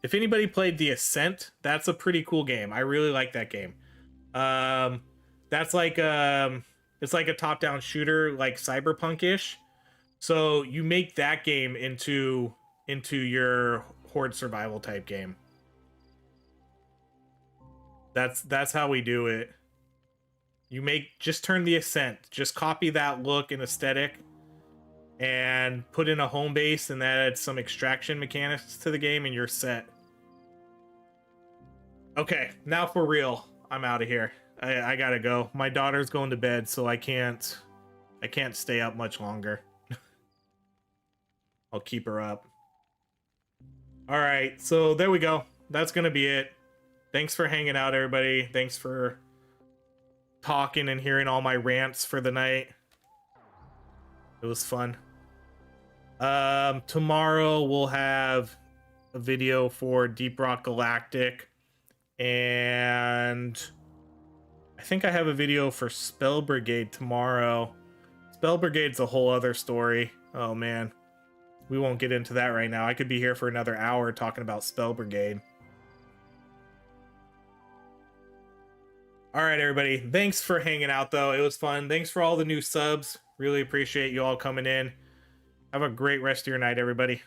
If anybody played The Ascent, that's a pretty cool game. I really like that game. That's like it's like a top-down shooter, like cyberpunk-ish. So you make that game into your horde survival type game. That's how we do it. Just turn The Ascent. Just copy that look and aesthetic and put in a home base and add some extraction mechanics to the game and you're set. Okay, now for real. I'm out of here. I gotta go. My daughter's going to bed, so I can't stay up much longer. I'll keep her up. Alright, so there we go. That's gonna be it. Thanks for hanging out, everybody. Thanks for talking and hearing all my rants for the night. It was fun. Tomorrow we'll have a video for Deep Rock Galactic, and I think I have a video for Spell Brigade tomorrow. Spell Brigade's a whole other story. Oh man, we won't get into that right now. I could be here for another hour talking about Spell Brigade. All right, everybody. Thanks for hanging out, though. It was fun. Thanks for all the new subs. Really appreciate you all coming in. Have a great rest of your night, everybody.